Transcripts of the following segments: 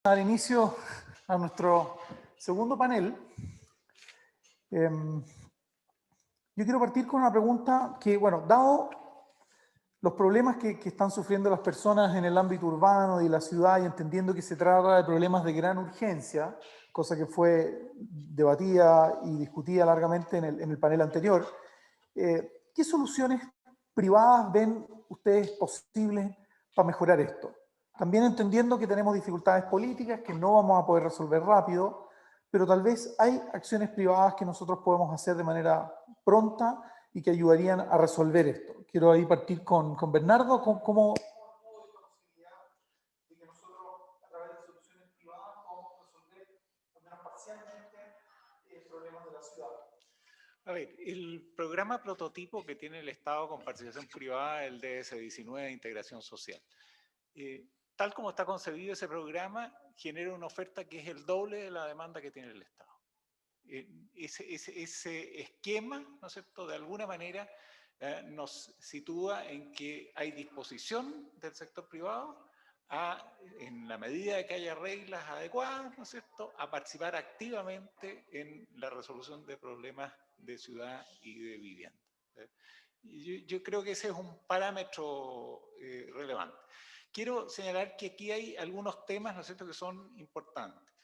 Dar inicio a nuestro segundo panel. Yo quiero partir con una pregunta que, bueno, dado los problemas que están sufriendo las personas en el ámbito urbano y la ciudad, y entendiendo que se trata de problemas de gran urgencia, cosa que fue debatida y discutida largamente en el panel anterior, ¿qué soluciones privadas ven ustedes posibles para mejorar esto? También entendiendo que tenemos dificultades políticas que no vamos a poder resolver rápido, pero tal vez hay acciones privadas que nosotros podemos hacer de manera pronta y que ayudarían a resolver esto. Quiero ahí partir con Bernardo. ¿Cómo de que nosotros a través de soluciones privadas podemos resolver, al menos parcialmente, problemas de la ciudad? A ver, el programa prototipo que tiene el Estado con participación privada es el DS-19 de integración social. Tal como está concebido ese programa, genera una oferta que es el doble de la demanda que tiene el Estado. Ese esquema, ¿no es cierto?, de alguna manera nos sitúa en que hay disposición del sector privado en la medida de que haya reglas adecuadas, ¿no es cierto?, a participar activamente en la resolución de problemas de ciudad y de vivienda. Yo creo que ese es un parámetro relevante. Quiero señalar que aquí hay algunos temas, ¿no es cierto?, que son importantes.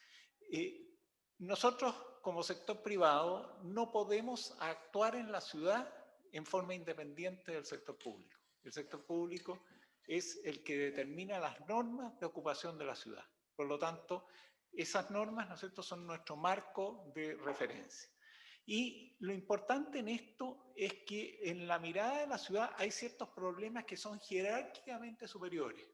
Nosotros, como sector privado, no podemos actuar en la ciudad en forma independiente del sector público. El sector público es el que determina las normas de ocupación de la ciudad. Por lo tanto, esas normas, ¿no es cierto?, son nuestro marco de referencia. Y lo importante en esto es que en la mirada de la ciudad hay ciertos problemas que son jerárquicamente superiores.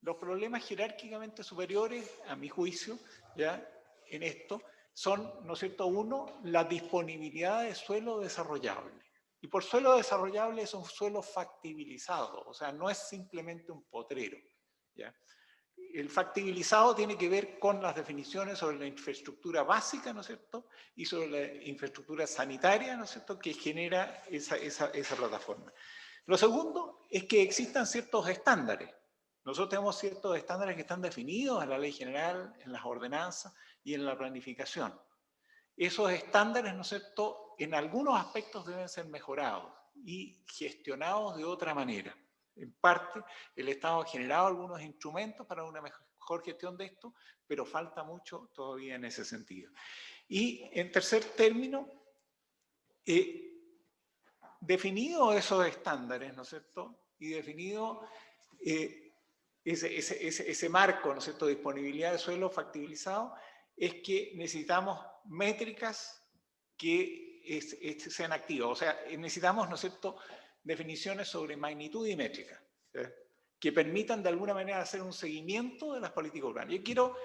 Los problemas jerárquicamente superiores, a mi juicio, ya en esto, son, ¿no es cierto?, uno, la disponibilidad de suelo desarrollable. Y por suelo desarrollable es un suelo factibilizado, o sea, no es simplemente un potrero, ¿ya? El factibilizado tiene que ver con las definiciones sobre la infraestructura básica, ¿no es cierto?, y sobre la infraestructura sanitaria, ¿no es cierto?, que genera esa plataforma. Lo segundo es que existan ciertos estándares. Nosotros tenemos ciertos estándares que están definidos en la ley general, en las ordenanzas y en la planificación. Esos estándares, ¿no es cierto?, en algunos aspectos deben ser mejorados y gestionados de otra manera. En parte, el Estado ha generado algunos instrumentos para una mejor gestión de esto, pero falta mucho todavía en ese sentido. Y en tercer término, definido esos estándares, ¿no es cierto?, y definido ese marco, ¿no es cierto?, de disponibilidad de suelo factibilizado, es que necesitamos métricas que sean activas. O sea, necesitamos, ¿no es cierto?, definiciones sobre magnitud y métrica, que permitan de alguna manera hacer un seguimiento de las políticas urbanas. Yo quiero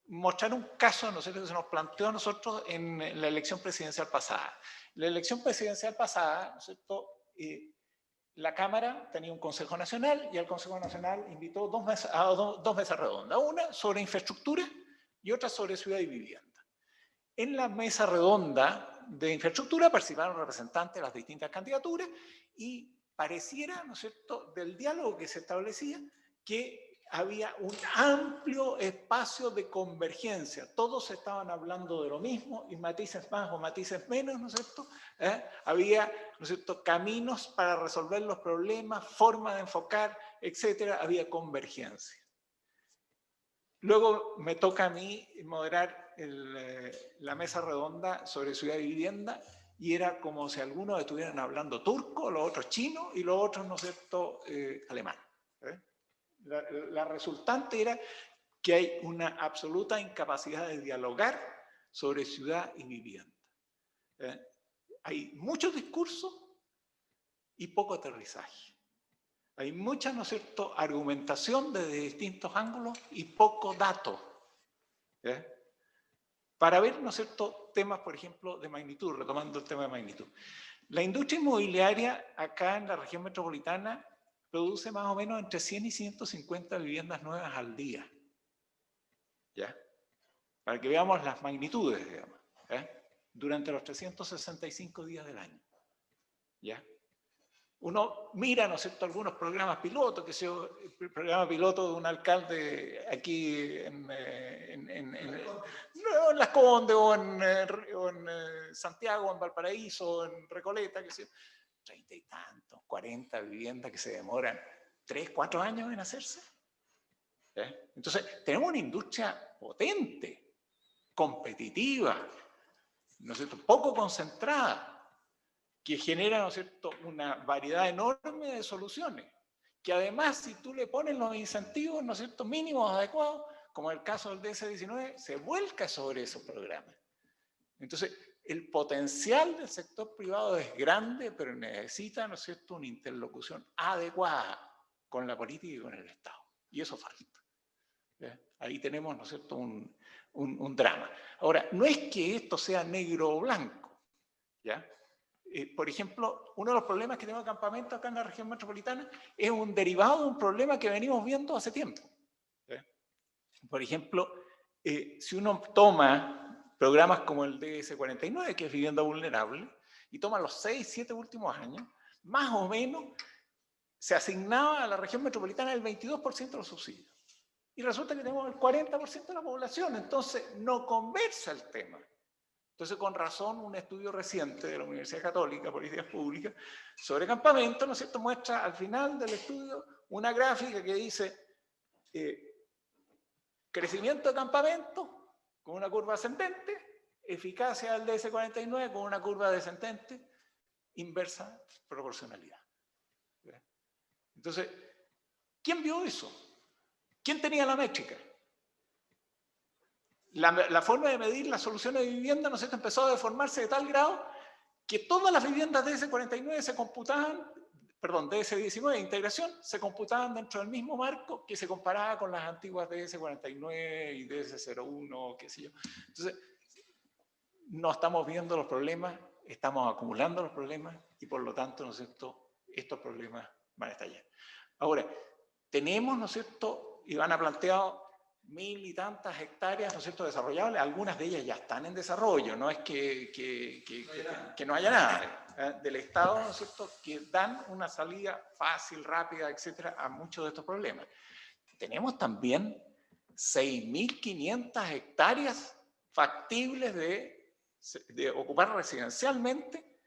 mostrar un caso, ¿no es cierto?, que se nos planteó a nosotros en la elección presidencial pasada. En la elección presidencial pasada, ¿no es cierto?, la Cámara tenía un Consejo Nacional y el Consejo Nacional invitó a dos mesas redondas, una sobre infraestructura y otra sobre ciudad y vivienda. En la mesa redonda de infraestructura participaron representantes de las distintas candidaturas y pareciera, ¿no es cierto?, del diálogo que se establecía, que había un amplio espacio de convergencia. Todos estaban hablando de lo mismo y matices más o matices menos, ¿no es cierto? Había, ¿no es cierto?, caminos para resolver los problemas, formas de enfocar, etcétera. Había convergencia. Luego me toca a mí moderar la mesa redonda sobre ciudad y vivienda y era como si algunos estuvieran hablando turco, los otros chino y los otros, ¿no es cierto?, alemán. La resultante era que hay una absoluta incapacidad de dialogar sobre ciudad y vivienda. Hay mucho discurso y poco aterrizaje. Hay mucha, ¿no es cierto?, argumentación desde distintos ángulos y poco dato. Para ver, ¿no es cierto?, temas, por ejemplo, de magnitud, retomando el tema de magnitud. La industria inmobiliaria acá en la región metropolitana produce más o menos entre 100 y 150 viviendas nuevas al día. ¿Ya? Para que veamos las magnitudes, digamos, durante los 365 días del año. ¿Ya? Uno mira, ¿no es cierto?, algunos programas pilotos, que sea el programa piloto de un alcalde aquí en Las Condes, o en Santiago, en Valparaíso, en Recoleta, que sea 30 y tantos, 40 viviendas que se demoran 3, 4 años en hacerse. Entonces, tenemos una industria potente, competitiva, ¿no es cierto?, poco concentrada, que genera, ¿no es cierto?, una variedad enorme de soluciones, que además, si tú le pones los incentivos, ¿no es cierto?, mínimos adecuados, como el caso del DS-19, se vuelca sobre esos programas. Entonces, el potencial del sector privado es grande, pero necesita, ¿no es cierto?, una interlocución adecuada con la política y con el Estado. Y eso falta. Ahí tenemos, ¿no es cierto?, un drama. Ahora, no es que esto sea negro o blanco, ¿ya? Por ejemplo, uno de los problemas que tenemos de campamento acá en la región metropolitana es un derivado de un problema que venimos viendo hace tiempo. Por ejemplo, si uno toma programas como el DS-49, que es vivienda vulnerable, y toma los 6, 7 últimos años, más o menos se asignaba a la región metropolitana el 22% de los subsidios. Y resulta que tenemos el 40% de la población, entonces no conversa el tema. Entonces, con razón, un estudio reciente de la Universidad Católica, Políticas Públicas, sobre campamento, ¿no es cierto?, muestra al final del estudio una gráfica que dice crecimiento de campamento con una curva ascendente, eficacia del DS-49 con una curva descendente, inversa proporcionalidad. Entonces, ¿quién vio eso? ¿Quién tenía la métrica? La forma de medir las soluciones de vivienda, ¿no es cierto?, empezó a deformarse de tal grado que todas las viviendas DS-49 se computaban, perdón, DS-19 de integración, se computaban dentro del mismo marco que se comparaba con las antiguas DS-49 y DS-01, qué sé yo. Entonces, no estamos viendo los problemas, estamos acumulando los problemas y por lo tanto, ¿no es cierto?, estos problemas van a estallar. Ahora, tenemos, ¿no es cierto?, Iván ha planteado 1000 y tantas hectáreas, ¿no es cierto?, desarrollables. Algunas de ellas ya están en desarrollo, no es que no haya nada del Estado, ¿no es cierto?, que dan una salida fácil, rápida, etcétera, a muchos de estos problemas. Tenemos también 6500 hectáreas factibles de ocupar residencialmente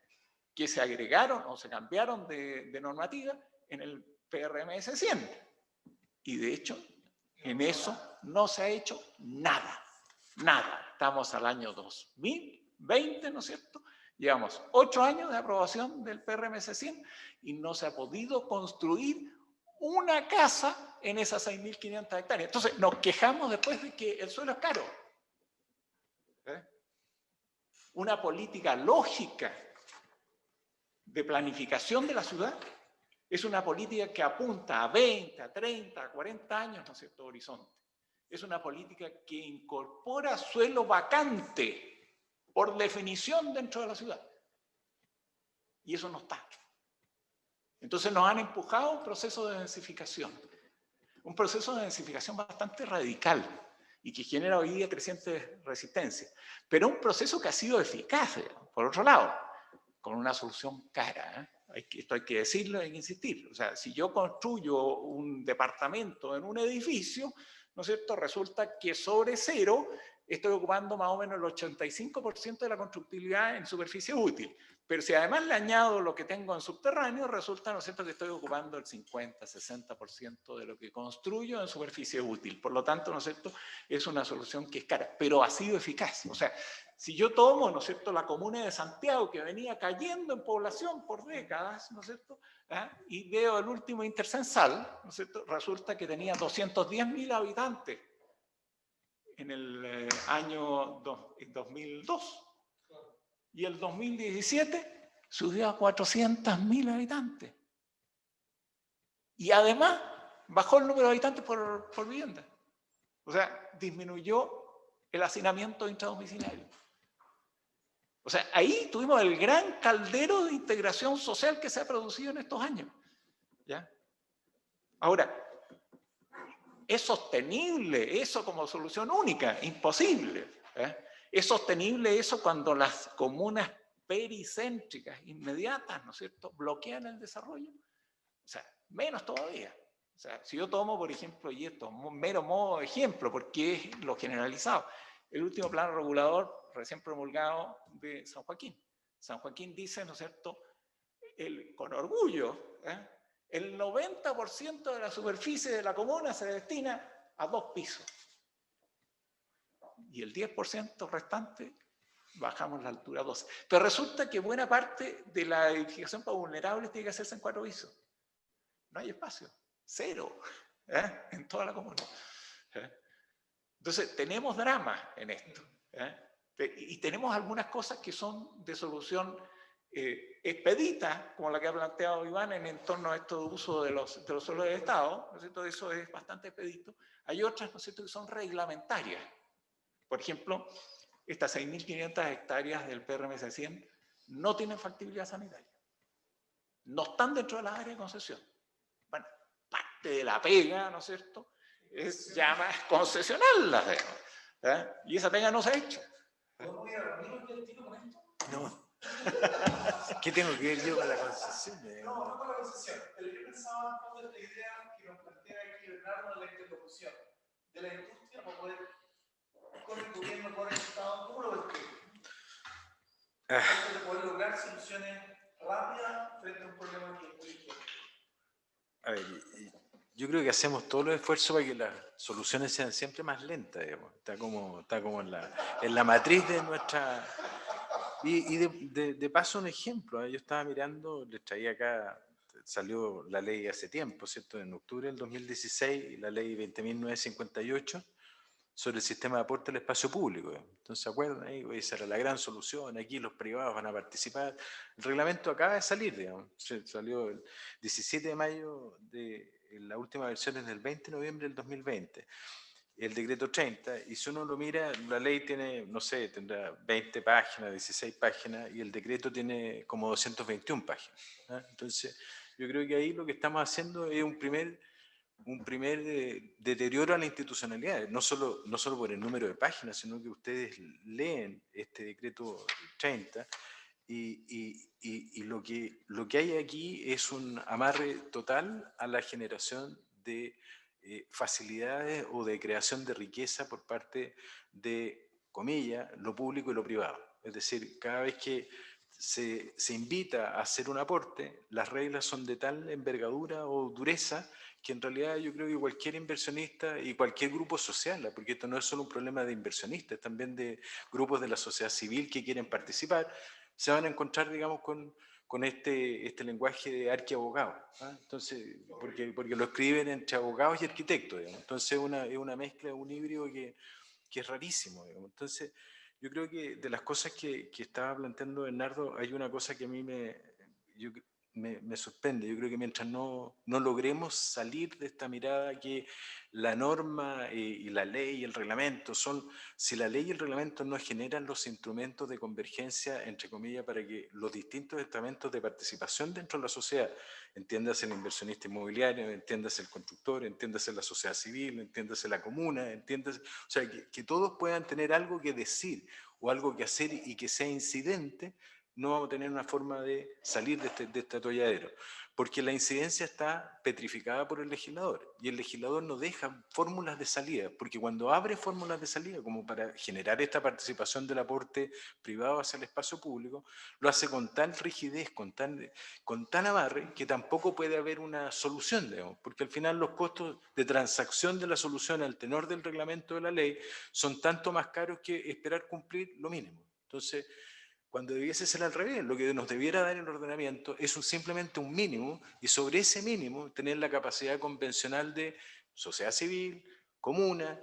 que se agregaron o se cambiaron de normativa en el PRMS 100. Y de hecho, en eso no se ha hecho nada, nada. Estamos al año 2020, ¿no es cierto? Llevamos 8 años de aprobación del PRMS 100 y no se ha podido construir una casa en esas 6500 hectáreas. Entonces, nos quejamos después de que el suelo es caro. Una política lógica de planificación de la ciudad es una política que apunta a 20, a 30, a 40 años, ¿no es cierto?, horizonte. Es una política que incorpora suelo vacante por definición dentro de la ciudad. Y eso no está. Entonces nos han empujado a un proceso de densificación. Un proceso de densificación bastante radical y que genera hoy día creciente resistencia. Pero un proceso que ha sido eficaz, por otro lado, con una solución cara, esto hay que decirlo, hay que insistir. O sea, si yo construyo un departamento en un edificio, ¿no es cierto?, resulta que sobre cero estoy ocupando más o menos el 85% de la constructibilidad en superficie útil. Pero si además le añado lo que tengo en subterráneo, resulta, ¿no es cierto?, que estoy ocupando el 50, 60% de lo que construyo en superficie útil. Por lo tanto, ¿no es cierto?, es una solución que es cara, pero ha sido eficaz. O sea, si yo tomo, ¿no es cierto?, la comuna de Santiago, que venía cayendo en población por décadas, ¿no es cierto?, y veo el último intercensal, ¿no es cierto?, resulta que tenía 210.000 habitantes en el año 2002. Y el 2017 subió a 400.000 habitantes. Y además bajó el número de habitantes por vivienda. O sea, disminuyó el hacinamiento intradomiciliario. O sea, ahí tuvimos el gran caldero de integración social que se ha producido en estos años. ¿Ya? Ahora, ¿es sostenible eso como solución única? Imposible. ¿Es sostenible eso cuando las comunas pericéntricas, inmediatas, ¿no es cierto?, bloquean el desarrollo. O sea, menos todavía. O sea, si yo tomo, por ejemplo, y esto, un mero modo de ejemplo, porque es lo generalizado, el último plano regulador recién promulgado de San Joaquín. San Joaquín dice, ¿no es cierto?, con orgullo, el 90% de la superficie de la comuna se destina a 2 pisos. Y el 10% restante bajamos la altura a 12. Pero resulta que buena parte de la edificación para vulnerables tiene que hacerse en 4 pisos. No hay espacio, 0, en toda la comuna. Entonces, tenemos drama en esto. Y tenemos algunas cosas que son de solución expedita, como la que ha planteado Iván, en torno a esto de uso de los suelos del Estado, ¿no es cierto? Eso es bastante expedito. Hay otras, ¿no es cierto?, que son reglamentarias. Por ejemplo, estas 6.500 hectáreas del PRMS 100 no tienen factibilidad sanitaria. No están dentro de las áreas de concesión. Bueno, parte de la pega, ¿no es cierto?, es ya más concesionarlas. Y esa pega no se ha hecho. ¿Podemos ir a reunirnos del tiro con esto? No. ¿Qué tengo que ver yo con la concesión? No con la concesión, pero yo pensaba en esta idea que nos plantea aquí Bernardo en la interlocución de la industria para poder, con el gobierno, con el Estado, ¿cómo lo ves? De poder lograr soluciones rápidas frente a un problema que es muy difícil. A ver, yo creo que hacemos todos los esfuerzos para que las soluciones sean siempre más lentas, digamos. Está como en la matriz de nuestra... Y de paso un ejemplo, yo estaba mirando, les traía acá, salió la ley hace tiempo, ¿cierto? En octubre del 2016, la ley 20.958, sobre el sistema de aporte al espacio público. Entonces, ¿se acuerdan? Ahí esa era la gran solución, aquí los privados van a participar. El reglamento acaba de salir, digamos. Salió el 17 de mayo, la última versión es del 20 de noviembre del 2020. El decreto 30, y si uno lo mira, la ley tiene, no sé, tendrá 20 páginas, 16 páginas, y el decreto tiene como 221 páginas. Entonces, yo creo que ahí lo que estamos haciendo es un primer deterioro a la institucionalidad, no solo por el número de páginas, sino que ustedes leen este decreto 30 y lo que hay aquí es un amarre total a la generación de facilidades o de creación de riqueza por parte de, comillas, lo público y lo privado. Es decir, cada vez que se invita a hacer un aporte, las reglas son de tal envergadura o dureza que en realidad yo creo que cualquier inversionista y cualquier grupo social, porque esto no es solo un problema de inversionistas, también de grupos de la sociedad civil que quieren participar, se van a encontrar, digamos, con este lenguaje de arquiabogado. Entonces, porque lo escriben entre abogados y arquitectos, digamos. Entonces es una mezcla, un híbrido que es rarísimo, digamos. Entonces, yo creo que de las cosas que estaba planteando Bernardo, hay una cosa que a mí me sorprende. Yo creo que mientras no logremos salir de esta mirada que la norma y la ley y el reglamento son, si la ley y el reglamento no generan los instrumentos de convergencia, entre comillas, para que los distintos estamentos de participación dentro de la sociedad, entiéndase el inversionista inmobiliario, entiéndase el constructor, entiéndase la sociedad civil, entiéndase la comuna, entiéndase, o sea, que todos puedan tener algo que decir o algo que hacer y que sea incidente, no vamos a tener una forma de salir de este atolladero, porque la incidencia está petrificada por el legislador y el legislador no deja fórmulas de salida, porque cuando abre fórmulas de salida como para generar esta participación del aporte privado hacia el espacio público, lo hace con tal rigidez, con tal amarre, que tampoco puede haber una solución, digamos, porque al final los costos de transacción de la solución al tenor del reglamento de la ley son tanto más caros que esperar cumplir lo mínimo. Entonces, cuando debiese ser al revés, lo que nos debiera dar el ordenamiento es simplemente un mínimo y sobre ese mínimo tener la capacidad convencional de sociedad civil, comuna,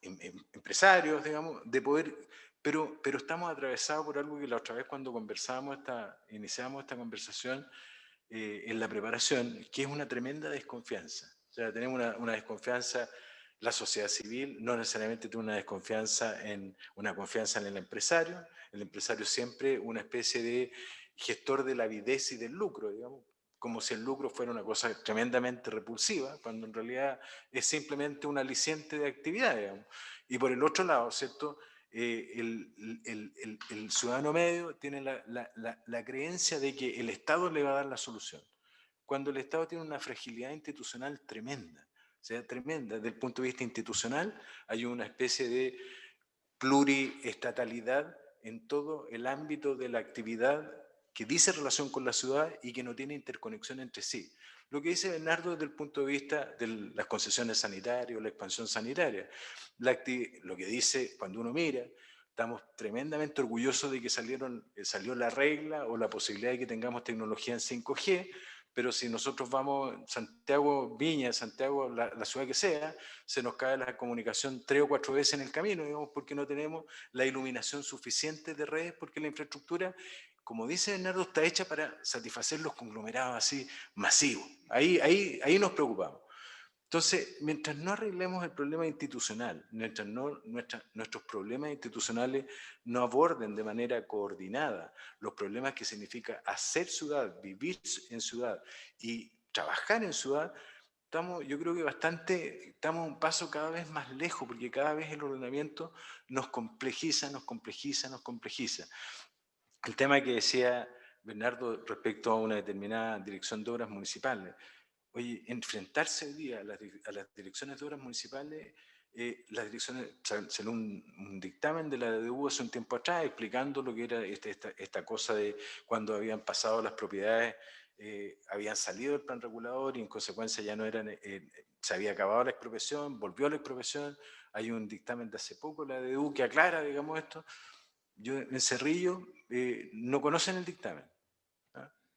empresarios, digamos, de poder, pero estamos atravesados por algo que la otra vez cuando iniciamos esta conversación en la preparación, que es una tremenda desconfianza. O sea, tenemos una desconfianza. La sociedad civil no necesariamente tiene una confianza en el empresario siempre una especie de gestor de la avidez y del lucro, digamos, como si el lucro fuera una cosa tremendamente repulsiva, cuando en realidad es simplemente un aliciente de actividad, digamos. Y por el otro lado, ¿cierto? el ciudadano medio tiene la creencia de que el Estado le va a dar la solución, cuando el Estado tiene una fragilidad institucional tremenda. O sea, tremenda. Desde el punto de vista institucional hay una especie de pluriestatalidad en todo el ámbito de la actividad que dice relación con la ciudad y que no tiene interconexión entre sí. Lo que dice Bernardo desde el punto de vista de las concesiones sanitarias o la expansión sanitaria. Lo que dice, cuando uno mira, estamos tremendamente orgullosos de que salió la regla o la posibilidad de que tengamos tecnología en 5G, pero si nosotros vamos Santiago, Viña, Santiago, la ciudad que sea, se nos cae la comunicación 3 o 4 veces en el camino, digamos, porque no tenemos la iluminación suficiente de redes, porque la infraestructura, como dice Bernardo, está hecha para satisfacer los conglomerados así masivos. Ahí nos preocupamos. Entonces, mientras no arreglemos el problema institucional, mientras nuestros problemas institucionales no aborden de manera coordinada los problemas que significa hacer ciudad, vivir en ciudad y trabajar en ciudad, yo creo que estamos un paso cada vez más lejos, porque cada vez el ordenamiento nos complejiza, nos complejiza, nos complejiza. El tema que decía Bernardo respecto a una determinada dirección de obras municipales. Oye, enfrentarse hoy día a las direcciones de obras municipales, salió un dictamen de la DDU hace un tiempo atrás explicando lo que era esta cosa de cuando habían pasado las propiedades, habían salido del plan regulador y en consecuencia ya no eran, se había acabado la expropiación, volvió a la expropiación. Hay un dictamen de hace poco, la DDU, que aclara, digamos, esto. Yo en Cerrillo no conocen el dictamen.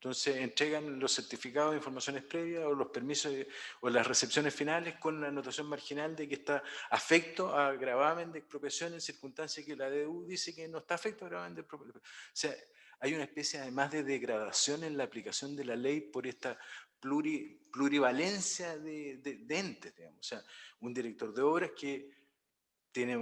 Entonces entregan los certificados de informaciones previas o los permisos o las recepciones finales con la anotación marginal de que está afecto a gravamen de expropiación en circunstancias que la DDU dice que no está afecto a gravamen de expropiación. O sea, hay una especie además de degradación en la aplicación de la ley por esta plurivalencia de entes, digamos. O sea, un director de obras que tiene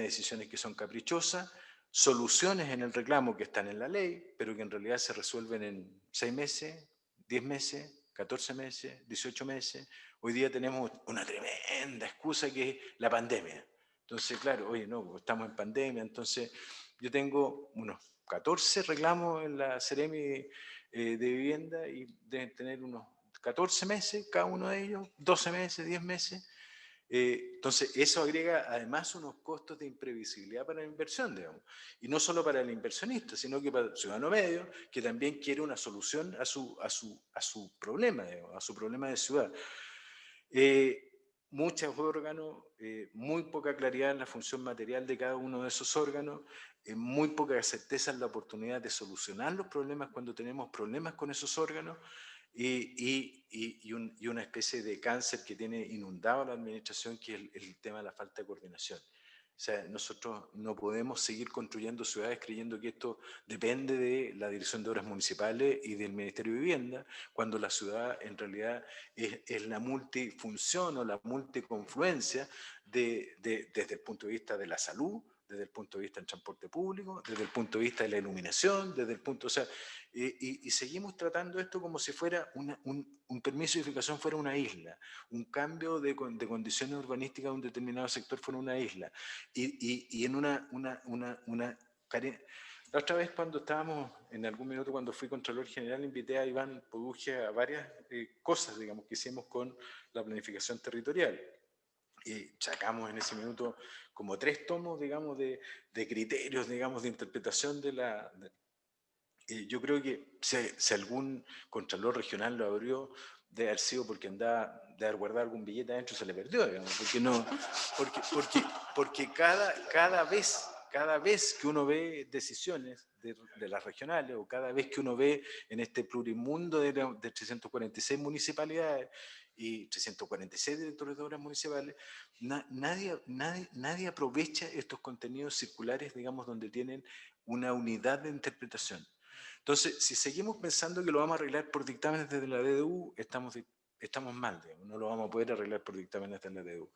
decisiones que son caprichosas, soluciones en el reclamo que están en la ley, pero que en realidad se resuelven en 6 meses, 10 meses, 14 meses, 18 meses. Hoy día tenemos una tremenda excusa que es la pandemia. Entonces, claro, oye, no, estamos en pandemia, entonces yo tengo unos 14 reclamos en la Seremi de vivienda y deben tener unos 14 meses cada uno de ellos, 12 meses, 10 meses. Entonces, eso agrega además unos costos de imprevisibilidad para la inversión, digamos. Y no solo para el inversionista, sino que para el ciudadano medio, que también quiere una solución a su problema, digamos, a su problema de ciudad. Muchos órganos, muy poca claridad en la función material de cada uno de esos órganos, muy poca certeza en la oportunidad de solucionar los problemas cuando tenemos problemas con esos órganos. Y una especie de cáncer que tiene inundado la administración, que es el tema de la falta de coordinación. O sea, nosotros no podemos seguir construyendo ciudades creyendo que esto depende de la Dirección de Obras Municipales y del Ministerio de Vivienda, cuando la ciudad en realidad es la multifunción o la multiconfluencia desde el punto de vista de la salud, desde el punto de vista del transporte público, desde el punto de vista de la iluminación, desde el punto, o sea, y seguimos tratando esto como si fuera un permiso de edificación fuera una isla, un cambio de condiciones urbanísticas de un determinado sector fuera una isla, y en una la otra vez cuando estábamos, en algún minuto cuando fui Contralor General, invité a Iván Poduje a varias cosas, digamos, que hicimos con la planificación territorial. Y sacamos en ese minuto como 3 tomos, digamos, de criterios, digamos, de interpretación de la... yo creo que si algún contralor regional lo abrió, debe haber sido porque andaba, de haber guardado algún billete adentro y se le perdió, digamos, porque cada vez que uno ve decisiones de las regionales o cada vez que uno ve en este plurimundo de 346 municipalidades y 346 directores de obras municipales, nadie aprovecha estos contenidos circulares, digamos, donde tienen una unidad de interpretación. Entonces, si seguimos pensando que lo vamos a arreglar por dictámenes desde la DDU, estamos mal, digamos, no lo vamos a poder arreglar por dictámenes desde la DDU.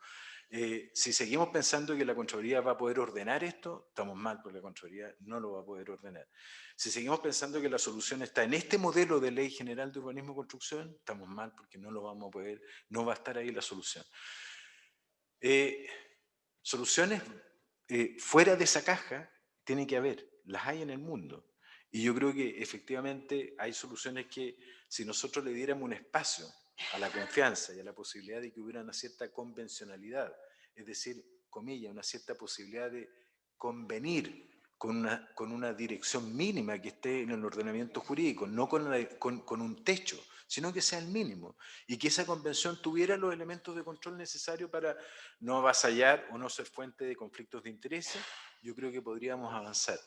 Si seguimos pensando que la Contraloría va a poder ordenar esto, estamos mal, porque la Contraloría no lo va a poder ordenar. Si seguimos pensando que la solución está en este modelo de Ley General de Urbanismo y Construcción, estamos mal, porque no lo vamos a poder, no va a estar ahí la solución. Soluciones fuera de esa caja tiene que haber, las hay en el mundo. Y yo creo que efectivamente hay soluciones que si nosotros le diéramos un espacio a la confianza y a la posibilidad de que hubiera una cierta convencionalidad, es decir, comillas, una cierta posibilidad de convenir con una dirección mínima que esté en el ordenamiento jurídico, no con un techo, sino que sea el mínimo, y que esa convención tuviera los elementos de control necesarios para no avasallar o no ser fuente de conflictos de intereses, yo creo que podríamos avanzar.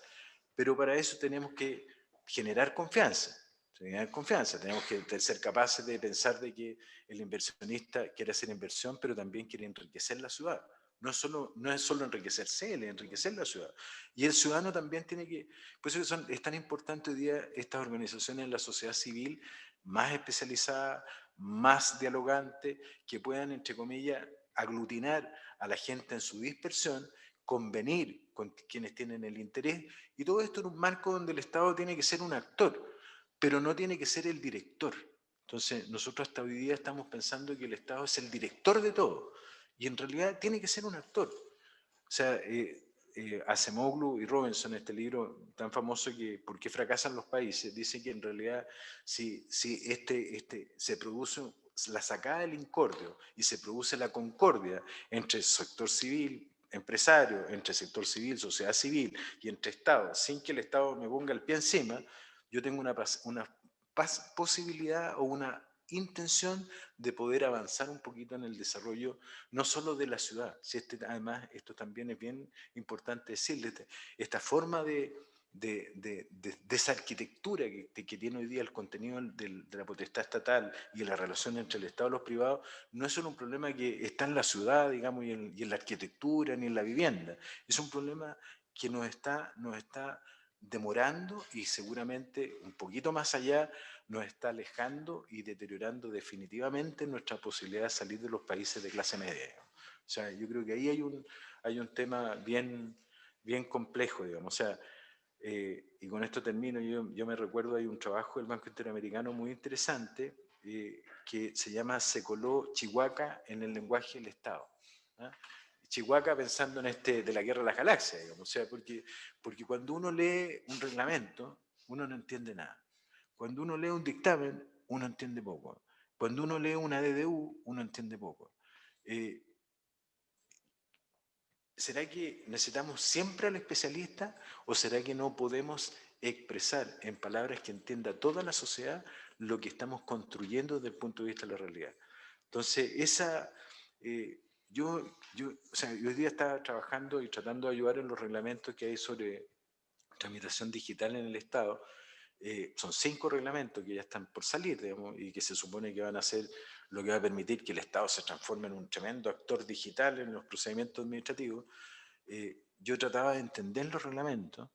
Pero para eso tenemos que generar confianza. Tenemos que ser capaces de pensar de que el inversionista quiere hacer inversión, pero también quiere enriquecer la ciudad. No es solo enriquecerse él, es enriquecer la ciudad. Y el ciudadano también tiene que... Por eso es tan importante hoy día estas organizaciones en la sociedad civil más especializadas, más dialogantes, que puedan, entre comillas, aglutinar a la gente en su dispersión, convenir con quienes tienen el interés, y todo esto en un marco donde el Estado tiene que ser un actor, pero no tiene que ser el director. Entonces, nosotros hasta hoy día estamos pensando que el Estado es el director de todo, y en realidad tiene que ser un actor. O sea, Acemoglu y Robinson, este libro tan famoso que ¿Por qué fracasan los países?, dice que en realidad si se produce la sacada del incordio y se produce la concordia entre el sector civil, empresario, entre sector civil, sociedad civil y entre Estado, sin que el Estado me ponga el pie encima, yo tengo una posibilidad o una intención de poder avanzar un poquito en el desarrollo, no solo de la ciudad, si además esto también es bien importante decirle, esta forma de esa arquitectura que tiene hoy día el contenido de la potestad estatal y la relación entre el Estado y los privados, no es solo un problema que está en la ciudad, digamos, y en la arquitectura, ni en la vivienda, es un problema que nos está demorando y seguramente un poquito más allá nos está alejando y deteriorando definitivamente nuestra posibilidad de salir de los países de clase media. O sea, yo creo que ahí hay un tema bien complejo, digamos. O sea, y con esto termino, yo me recuerdo, hay un trabajo del Banco Interamericano muy interesante que se llama Se coló Chihuahua en el lenguaje del Estado. ¿Ah? Chihuahua pensando en de la Guerra de las Galaxias, digamos. O sea, porque cuando uno lee un reglamento, uno no entiende nada. Cuando uno lee un dictamen, uno entiende poco. Cuando uno lee una DDU, uno entiende poco. ¿Será que necesitamos siempre al especialista o será que no podemos expresar en palabras que entienda toda la sociedad lo que estamos construyendo desde el punto de vista de la realidad? Entonces, o sea, yo hoy día estaba trabajando y tratando de ayudar en los reglamentos que hay sobre tramitación digital en el Estado. Son 5 reglamentos que ya están por salir, digamos, y que se supone que van a ser lo que va a permitir que el Estado se transforme en un tremendo actor digital en los procedimientos administrativos. Yo trataba de entender los reglamentos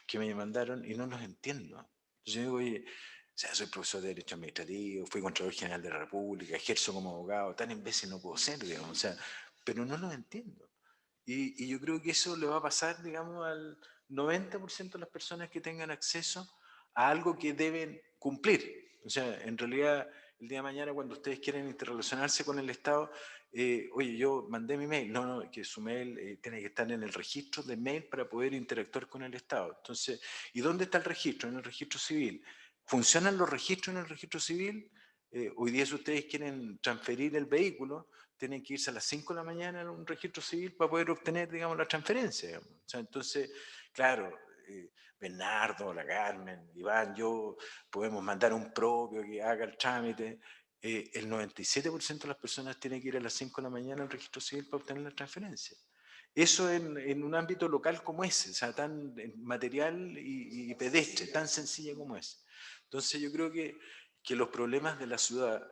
que me mandaron y no los entiendo. Entonces yo digo, oye, o sea, soy profesor de Derecho Administrativo, fui Contralor General de la República, ejerzo como abogado, tan imbécil no puedo ser, digamos, o sea, pero no los entiendo. Y yo creo que eso le va a pasar, digamos, al 90% de las personas que tengan acceso a algo que deben cumplir. O sea, en realidad, el día de mañana, cuando ustedes quieren interrelacionarse con el Estado, oye, yo mandé mi mail, no, que su mail tiene que estar en el registro de mail para poder interactuar con el Estado. Entonces, ¿y dónde está el registro? En el registro civil. ¿Funcionan los registros en el registro civil? Hoy día, si ustedes quieren transferir el vehículo, tienen que irse a las 5 de la mañana a un registro civil para poder obtener, digamos, la transferencia. Digamos. O sea, entonces, claro, Bernardo, la Carmen, Iván, yo podemos mandar un propio que haga el trámite. El 97% de las personas tienen que ir a las 5 de la mañana al registro civil para obtener la transferencia. Eso en un ámbito local como ese, o sea, tan material y pedestre, tan sencilla como es. Entonces yo creo que los problemas de la ciudad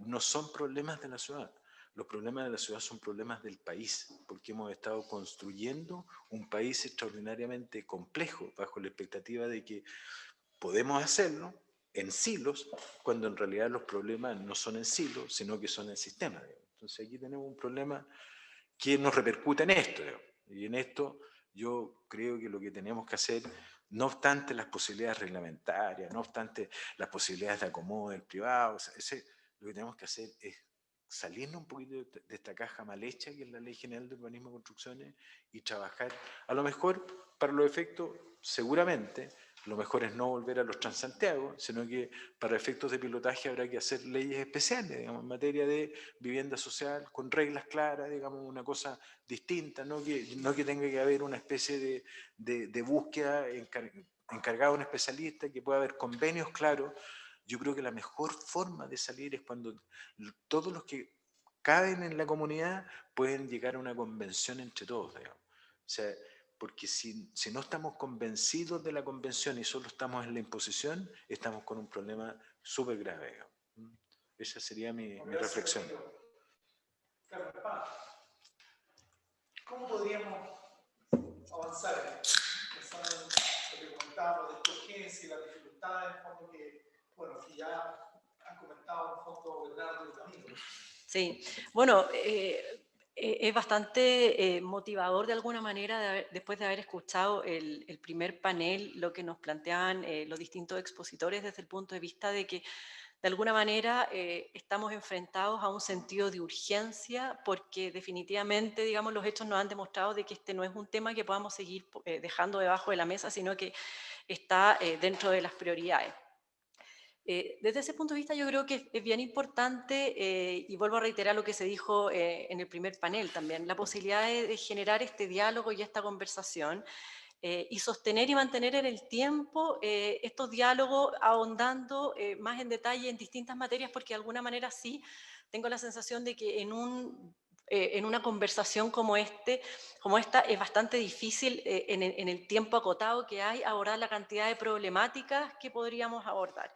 no son problemas de la ciudad. Los problemas de la ciudad son problemas del país, porque hemos estado construyendo un país extraordinariamente complejo bajo la expectativa de que podemos hacerlo en silos, cuando en realidad los problemas no son en silos, sino que son en sistemas. Entonces aquí tenemos un problema que nos repercute en esto. Y en esto yo creo que lo que tenemos que hacer, no obstante las posibilidades reglamentarias, no obstante las posibilidades de acomodo del privado, lo que tenemos que hacer es salirnos un poquito de esta caja mal hecha que es la Ley General de Urbanismo y Construcciones y trabajar, a lo mejor para los efectos, seguramente, lo mejor es no volver a los Transantiago, sino que para efectos de pilotaje habrá que hacer leyes especiales, digamos, en materia de vivienda social, con reglas claras, digamos, una cosa distinta, no que tenga que haber una especie de búsqueda encargada a un especialista, que pueda haber convenios claros. Yo creo que la mejor forma de salir es cuando todos los que caben en la comunidad pueden llegar a una convención entre todos, digamos. O sea, porque si no estamos convencidos de la convención y solo estamos en la imposición, estamos con un problema súper grave, digamos. Esa sería mi reflexión. ¿Cómo podríamos avanzar pensando en lo que comentábamos de esta urgencia y las dificultades, en fondo, que ya han comentado en fondo Bernardo y Camilo? Sí, bueno, es bastante motivador de alguna manera después de haber escuchado el primer panel, lo que nos planteaban los distintos expositores desde el punto de vista de que de alguna manera estamos enfrentados a un sentido de urgencia porque definitivamente, digamos, los hechos nos han demostrado de que este no es un tema que podamos seguir dejando debajo de la mesa, sino que está dentro de las prioridades. Desde ese punto de vista yo creo que es bien importante, y vuelvo a reiterar lo que se dijo en el primer panel también, la posibilidad de generar este diálogo y esta conversación y sostener y mantener en el tiempo estos diálogos ahondando más en detalle en distintas materias, porque de alguna manera sí tengo la sensación de que en una conversación como esta es bastante difícil en el tiempo acotado que hay abordar la cantidad de problemáticas que podríamos abordar.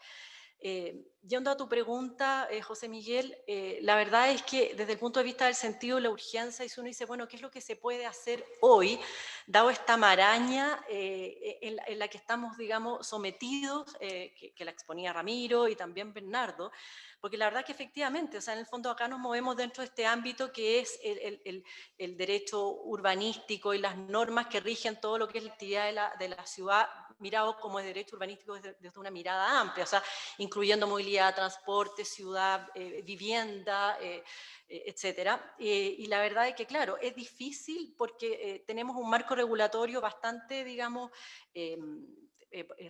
Yendo a tu pregunta, José Miguel, la verdad es que desde el punto de vista del sentido de la urgencia, y si uno dice, bueno, ¿qué es lo que se puede hacer hoy, dado esta maraña en la que estamos, digamos, sometidos, que la exponía Ramiro y también Bernardo? Porque la verdad que efectivamente, o sea, en el fondo acá nos movemos dentro de este ámbito que es el derecho urbanístico y las normas que rigen todo lo que es la actividad de la ciudad, mirado como es derecho urbanístico desde una mirada amplia, o sea, incluyendo movilidad, transporte, ciudad, vivienda, etcétera. Y la verdad es que, claro, es difícil porque tenemos un marco regulatorio bastante, digamos,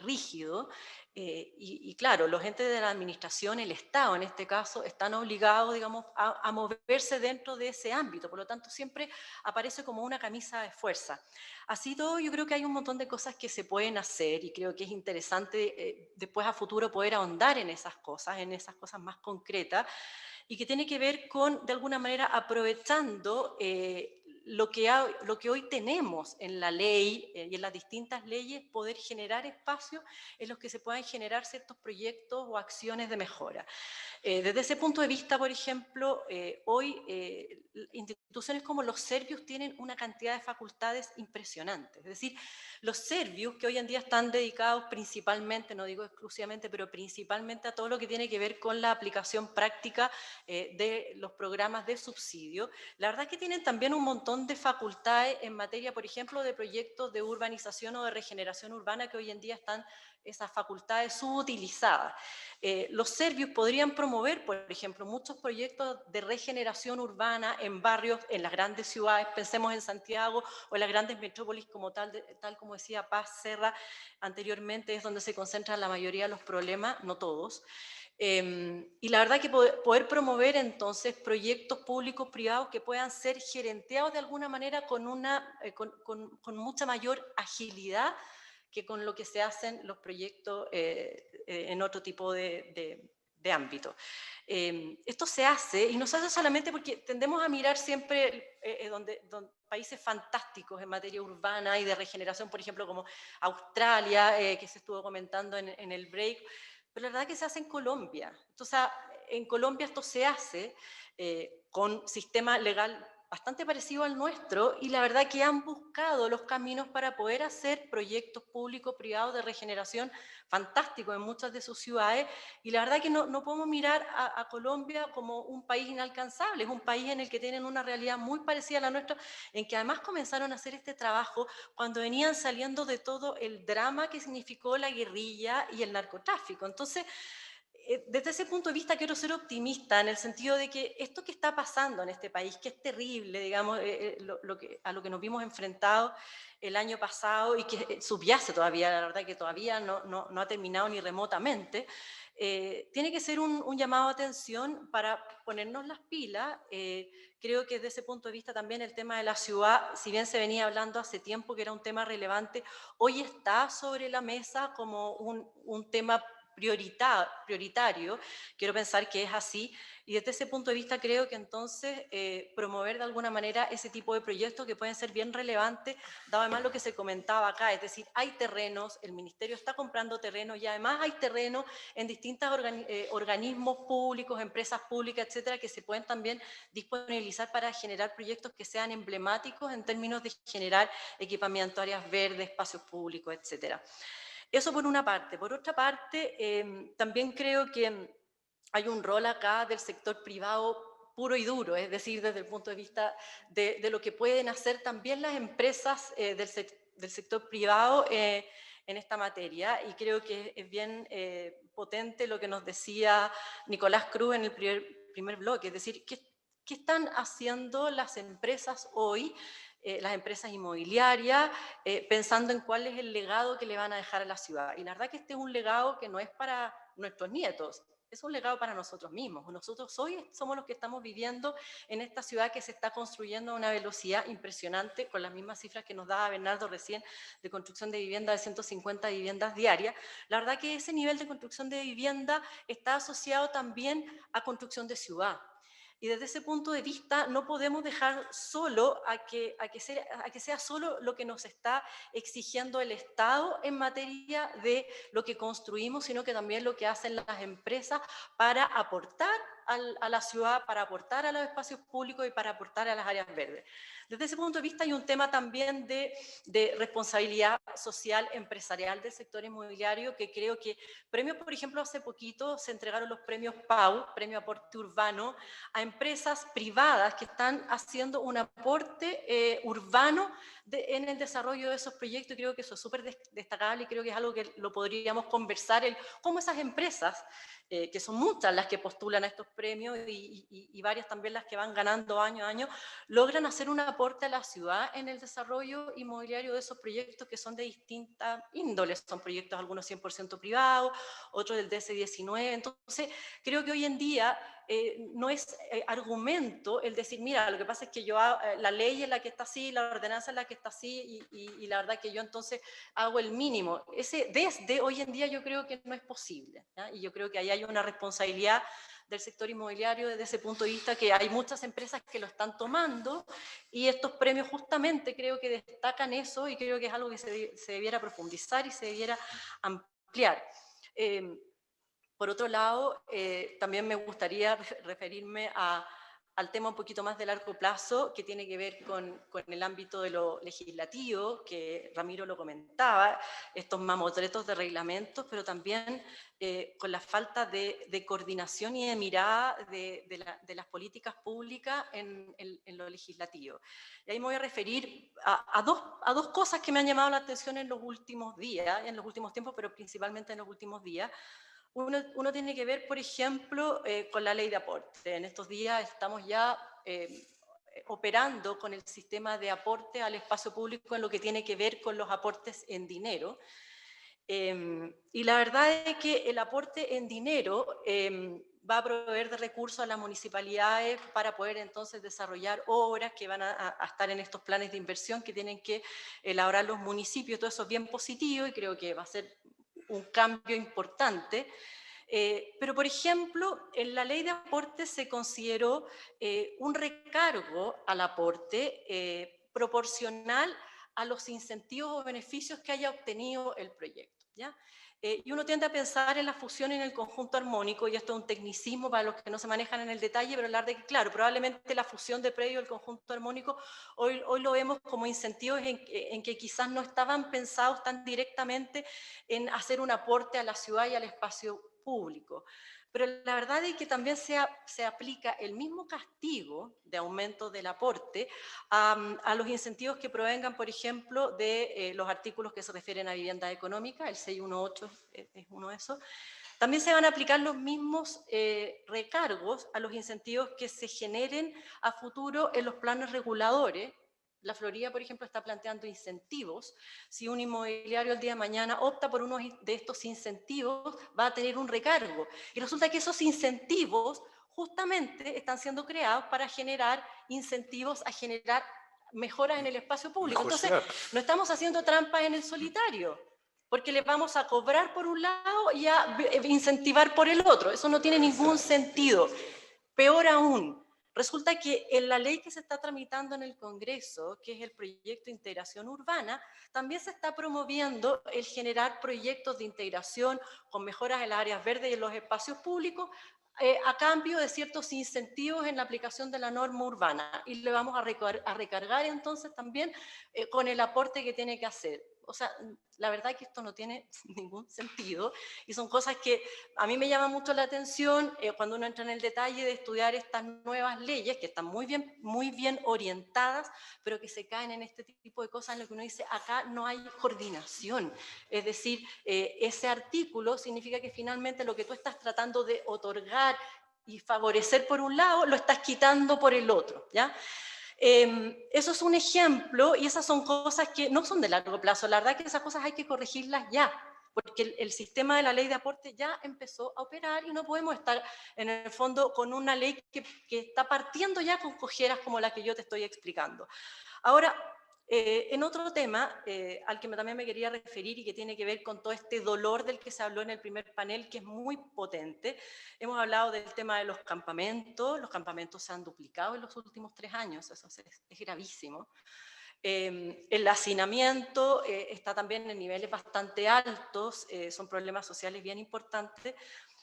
rígido, y claro, los entes de la administración, el Estado en este caso, están obligados, digamos, a moverse dentro de ese ámbito, por lo tanto siempre aparece como una camisa de fuerza. Así todo, yo creo que hay un montón de cosas que se pueden hacer y creo que es interesante después a futuro poder ahondar en esas cosas más concretas, y que tiene que ver con, de alguna manera, aprovechando lo que hoy tenemos en la ley y en las distintas leyes, poder generar espacios en los que se puedan generar ciertos proyectos o acciones de mejora. Desde ese punto de vista, por ejemplo, hoy instituciones como los Servius tienen una cantidad de facultades impresionantes. Es decir, los Servius, que hoy en día están dedicados principalmente, no digo exclusivamente, pero principalmente a todo lo que tiene que ver con la aplicación práctica de los programas de subsidio, la verdad es que tienen también un montón de facultades en materia, por ejemplo, de proyectos de urbanización o de regeneración urbana que hoy en día están esas facultades subutilizadas. Los Servius podrían promover, por ejemplo, muchos proyectos de regeneración urbana en barrios, en las grandes ciudades, pensemos en Santiago o en las grandes metrópolis como tal como decía Paz Serra anteriormente, es donde se concentran la mayoría de los problemas, no todos. Y la verdad que poder promover entonces proyectos públicos privados que puedan ser gerenteados de alguna manera con mucha mayor agilidad que con lo que se hacen los proyectos en otro tipo de ámbito. Esto se hace, y no se hace solamente porque tendemos a mirar siempre donde países fantásticos en materia urbana y de regeneración, por ejemplo, como Australia, que se estuvo comentando en el break, pero la verdad que se hace en Colombia. Entonces, en Colombia esto se hace con sistema legal bastante parecido al nuestro, y la verdad que han buscado los caminos para poder hacer proyectos públicos privados de regeneración fantásticos en muchas de sus ciudades, y la verdad que no podemos mirar a Colombia como un país inalcanzable, es un país en el que tienen una realidad muy parecida a la nuestra, en que además comenzaron a hacer este trabajo cuando venían saliendo de todo el drama que significó la guerrilla y el narcotráfico. Entonces, desde ese punto de vista quiero ser optimista en el sentido de que esto que está pasando en este país, que es terrible, digamos, a lo que nos vimos enfrentados el año pasado y que subyace todavía, la verdad que todavía no ha terminado ni remotamente, tiene que ser un llamado a atención para ponernos las pilas. Creo que desde ese punto de vista también el tema de la ciudad, si bien se venía hablando hace tiempo que era un tema relevante, hoy está sobre la mesa como un tema prioritario, quiero pensar que es así, y desde ese punto de vista creo que entonces promover de alguna manera ese tipo de proyectos que pueden ser bien relevantes, dado además lo que se comentaba acá, es decir, hay terrenos, el ministerio está comprando terrenos y además hay terrenos en distintos organismos públicos, empresas públicas, etcétera, que se pueden también disponibilizar para generar proyectos que sean emblemáticos en términos de generar equipamiento, áreas verdes, espacios públicos, etcétera. Eso por una parte. Por otra parte, también creo que hay un rol acá del sector privado puro y duro, es decir, desde el punto de vista de lo que pueden hacer también las empresas del sector privado en esta materia. Y creo que es bien potente lo que nos decía Nicolás Cruz en el primer bloque, es decir, ¿qué están haciendo las empresas hoy? Las empresas inmobiliarias, pensando en cuál es el legado que le van a dejar a la ciudad. Y la verdad que este es un legado que no es para nuestros nietos, es un legado para nosotros mismos. Nosotros hoy somos los que estamos viviendo en esta ciudad que se está construyendo a una velocidad impresionante, con las mismas cifras que nos daba Bernardo recién, de construcción de vivienda de 150 viviendas diarias. La verdad que ese nivel de construcción de vivienda está asociado también a construcción de ciudad. Y desde ese punto de vista no podemos dejar solo a que sea solo lo que nos está exigiendo el Estado en materia de lo que construimos, sino que también lo que hacen las empresas para aportar a la ciudad, para aportar a los espacios públicos y para aportar a las áreas verdes. Desde ese punto de vista hay un tema también de responsabilidad social empresarial del sector inmobiliario, que creo que premios, por ejemplo, hace poquito se entregaron los premios PAU, Premio Aporte Urbano, a empresas privadas que están haciendo un aporte urbano en el desarrollo de esos proyectos, y creo que eso es súper destacable y creo que es algo que lo podríamos conversar, cómo esas empresas, que son muchas las que postulan a estos premios y varias también las que van ganando año a año, logran hacer un aporte a la ciudad en el desarrollo inmobiliario de esos proyectos que son de distintas índoles, son proyectos algunos 100% privados, otros del DS-19, entonces creo que hoy en día no es argumento el decir, mira, lo que pasa es que yo la ley es la que está así, la ordenanza es la que está así y la verdad que yo entonces hago el mínimo. Desde hoy en día yo creo que no es posible, ¿ya? Y yo creo que ahí hay una responsabilidad del sector inmobiliario desde ese punto de vista, que hay muchas empresas que lo están tomando y estos premios justamente creo que destacan eso y creo que es algo que se debiera profundizar y se debiera ampliar. Por otro lado, también me gustaría referirme al tema un poquito más de largo plazo, que tiene que ver con el ámbito de lo legislativo, que Ramiro lo comentaba, estos mamotretos de reglamentos, pero también con la falta de coordinación y de mirada de las políticas públicas en lo legislativo. Y ahí me voy a referir a dos cosas que me han llamado la atención en los últimos días, en los últimos tiempos, pero principalmente en los últimos días. Uno tiene que ver, por ejemplo, con la ley de aporte. En estos días estamos ya operando con el sistema de aporte al espacio público en lo que tiene que ver con los aportes en dinero. Y la verdad es que el aporte en dinero va a proveer de recursos a las municipalidades para poder entonces desarrollar obras que van a estar en estos planes de inversión que tienen que elaborar los municipios. Todo eso es bien positivo y creo que va a ser un cambio importante. Pero, por ejemplo, en la ley de aporte se consideró un recargo al aporte proporcional a los incentivos o beneficios que haya obtenido el proyecto, ¿ya? Y uno tiende a pensar en la fusión en el conjunto armónico, y esto es un tecnicismo para los que no se manejan en el detalle, pero hablar de que, claro, probablemente la fusión de predio del conjunto armónico, hoy lo vemos como incentivos en que quizás no estaban pensados tan directamente en hacer un aporte a la ciudad y al espacio público. Pero la verdad es que también se aplica el mismo castigo de aumento del aporte a los incentivos que provengan, por ejemplo, de los artículos que se refieren a vivienda económica, el 618 es uno de esos. También se van a aplicar los mismos recargos a los incentivos que se generen a futuro en los planes reguladores. La Florida, por ejemplo, está planteando incentivos. Si un inmobiliario el día de mañana opta por uno de estos incentivos, va a tener un recargo. Y resulta que esos incentivos justamente están siendo creados para generar incentivos a generar mejoras en el espacio público. Mejor Entonces, ciudad. no estamos haciendo trampas en el solitario, porque le vamos a cobrar por un lado y a incentivar por el otro. Eso no tiene ningún sentido. Peor aún, resulta que en la ley que se está tramitando en el Congreso, que es el proyecto de integración urbana, también se está promoviendo el generar proyectos de integración con mejoras en las áreas verdes y en los espacios públicos, a cambio de ciertos incentivos en la aplicación de la norma urbana. Y le vamos a recargar entonces también con el aporte que tiene que hacer. O sea, la verdad es que esto no tiene ningún sentido y son cosas que a mí me llama mucho la atención cuando uno entra en el detalle de estudiar estas nuevas leyes que están muy bien orientadas, pero que se caen en este tipo de cosas en lo que uno dice, acá no hay coordinación. Es decir, ese artículo significa que finalmente lo que tú estás tratando de otorgar y favorecer por un lado, lo estás quitando por el otro, ¿ya? Eso es un ejemplo y esas son cosas que no son de largo plazo. La verdad es que esas cosas hay que corregirlas ya, porque el sistema de la ley de aporte ya empezó a operar y no podemos estar en el fondo con una ley que está partiendo ya con cojeras como la que yo te estoy explicando. Ahora, en otro tema al que también me quería referir y que tiene que ver con todo este dolor del que se habló en el primer panel, que es muy potente, hemos hablado del tema de los campamentos se han duplicado en los últimos 3 años, eso es gravísimo. El hacinamiento está también en niveles bastante altos, son problemas sociales bien importantes,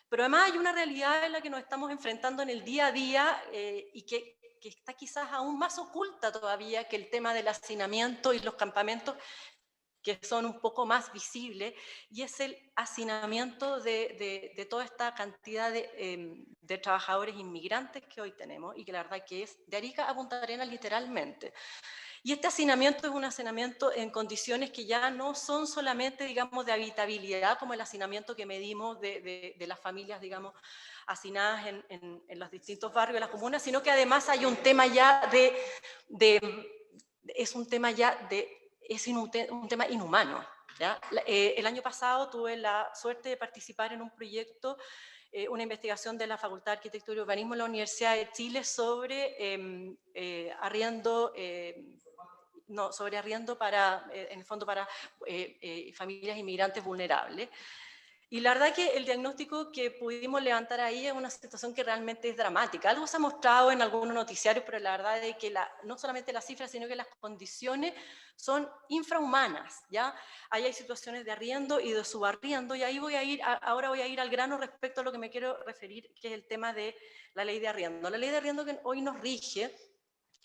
pero además hay una realidad en la que nos estamos enfrentando en el día a día y que está quizás aún más oculta todavía que el tema del hacinamiento y los campamentos, que son un poco más visibles, y es el hacinamiento de toda esta cantidad de trabajadores inmigrantes que hoy tenemos, y que la verdad que es de Arica a Punta Arenas literalmente. Y este hacinamiento es un hacinamiento en condiciones que ya no son solamente, digamos, de habitabilidad, como el hacinamiento que medimos de las familias, digamos, hacinadas en los distintos barrios de las comunas, sino que además hay un tema ya es un tema inhumano. ¿Ya? El año pasado tuve la suerte de participar en un proyecto, una investigación de la Facultad de Arquitectura y Urbanismo de la Universidad de Chile sobre arriendo para, en el fondo, para familias inmigrantes vulnerables. Y la verdad que el diagnóstico que pudimos levantar ahí es una situación que realmente es dramática. Algo se ha mostrado en algunos noticiarios, pero la verdad es que no solamente las cifras, sino que las condiciones son infrahumanas, ¿ya? Ahí hay situaciones de arriendo y de subarriendo, y ahí ahora voy a ir al grano respecto a lo que me quiero referir, que es el tema de la ley de arriendo. La ley de arriendo que hoy nos rige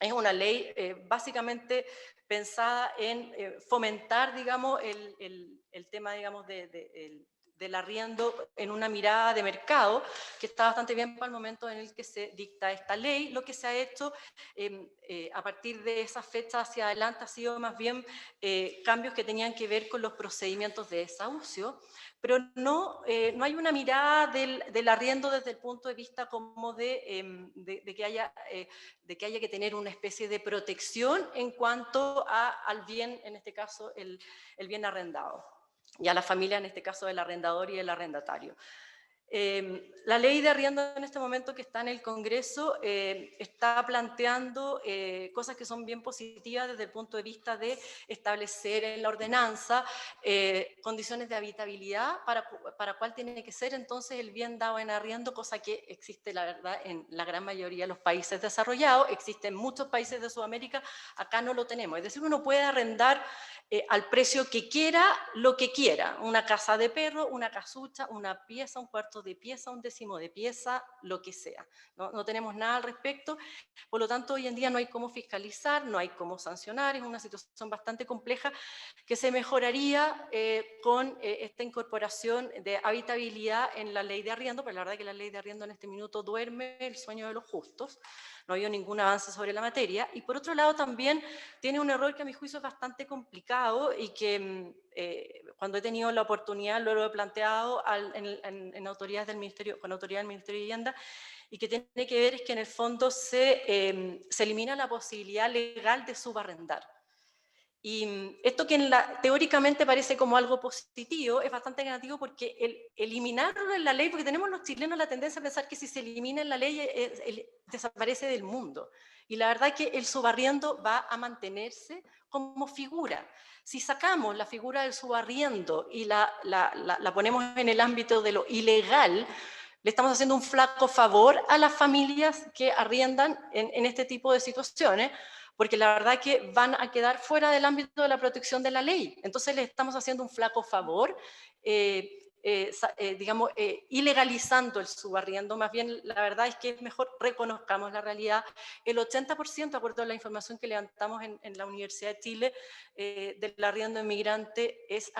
es una ley básicamente pensada en fomentar, digamos, el tema, digamos, del arriendo en una mirada de mercado, que está bastante bien para el momento en el que se dicta esta ley. Lo que se ha hecho a partir de esa fecha hacia adelante ha sido más bien cambios que tenían que ver con los procedimientos de desahucio, pero no hay una mirada del arriendo desde el punto de vista como de que haya que tener una especie de protección en cuanto al bien, en este caso el bien arrendado, y a la familia, en este caso del arrendador y el arrendatario. La ley de arriendo en este momento que está en el Congreso está planteando cosas que son bien positivas desde el punto de vista de establecer en la ordenanza condiciones de habitabilidad para cuál tiene que ser entonces el bien dado en arriendo, cosa que existe, la verdad, en la gran mayoría de los países desarrollados, existe en muchos países de Sudamérica, acá no lo tenemos. Es decir, uno puede arrendar al precio que quiera, lo que quiera, una casa de perro, una casucha, una pieza, un cuarto de pieza, un décimo de pieza, lo que sea. No tenemos nada al respecto, por lo tanto hoy en día no hay cómo fiscalizar, no hay cómo sancionar, es una situación bastante compleja que se mejoraría con esta incorporación de habitabilidad en la ley de arriendo, pero la verdad es que la ley de arriendo en este minuto duerme el sueño de los justos. no ha habido ningún avance sobre la materia. Y por otro lado también tiene un error que a mi juicio es bastante complicado y que cuando he tenido la oportunidad lo he planteado en autoridades del Ministerio, con autoridad del Ministerio de Vivienda, y que tiene que ver es que en el fondo se elimina la posibilidad legal de subarrendar. Y esto que teóricamente parece como algo positivo, es bastante negativo porque eliminarlo en la ley, porque tenemos los chilenos la tendencia a pensar que si se elimina en la ley, desaparece del mundo. Y la verdad es que el subarriendo va a mantenerse como figura. Si sacamos la figura del subarriendo y la ponemos en el ámbito de lo ilegal, le estamos haciendo un flaco favor a las familias que arriendan en este tipo de situaciones, porque la verdad es que van a quedar fuera del ámbito de la protección de la ley. Entonces le estamos haciendo un flaco favor, digamos, ilegalizando el subarriendo. Más bien, la verdad es que es mejor reconozcamos la realidad. El 80%, de acuerdo a la información que levantamos en la Universidad de Chile, del arriendo inmigrante es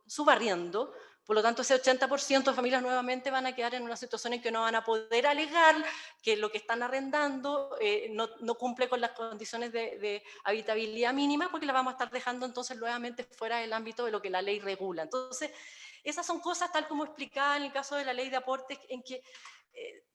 subarriendo. Por lo tanto, ese 80% de familias nuevamente van a quedar en una situación en que no van a poder alegar que lo que están arrendando no cumple con las condiciones de habitabilidad mínima, porque la vamos a estar dejando entonces nuevamente fuera del ámbito de lo que la ley regula. Entonces, esas son cosas tal como explicaba en el caso de la ley de aportes, en que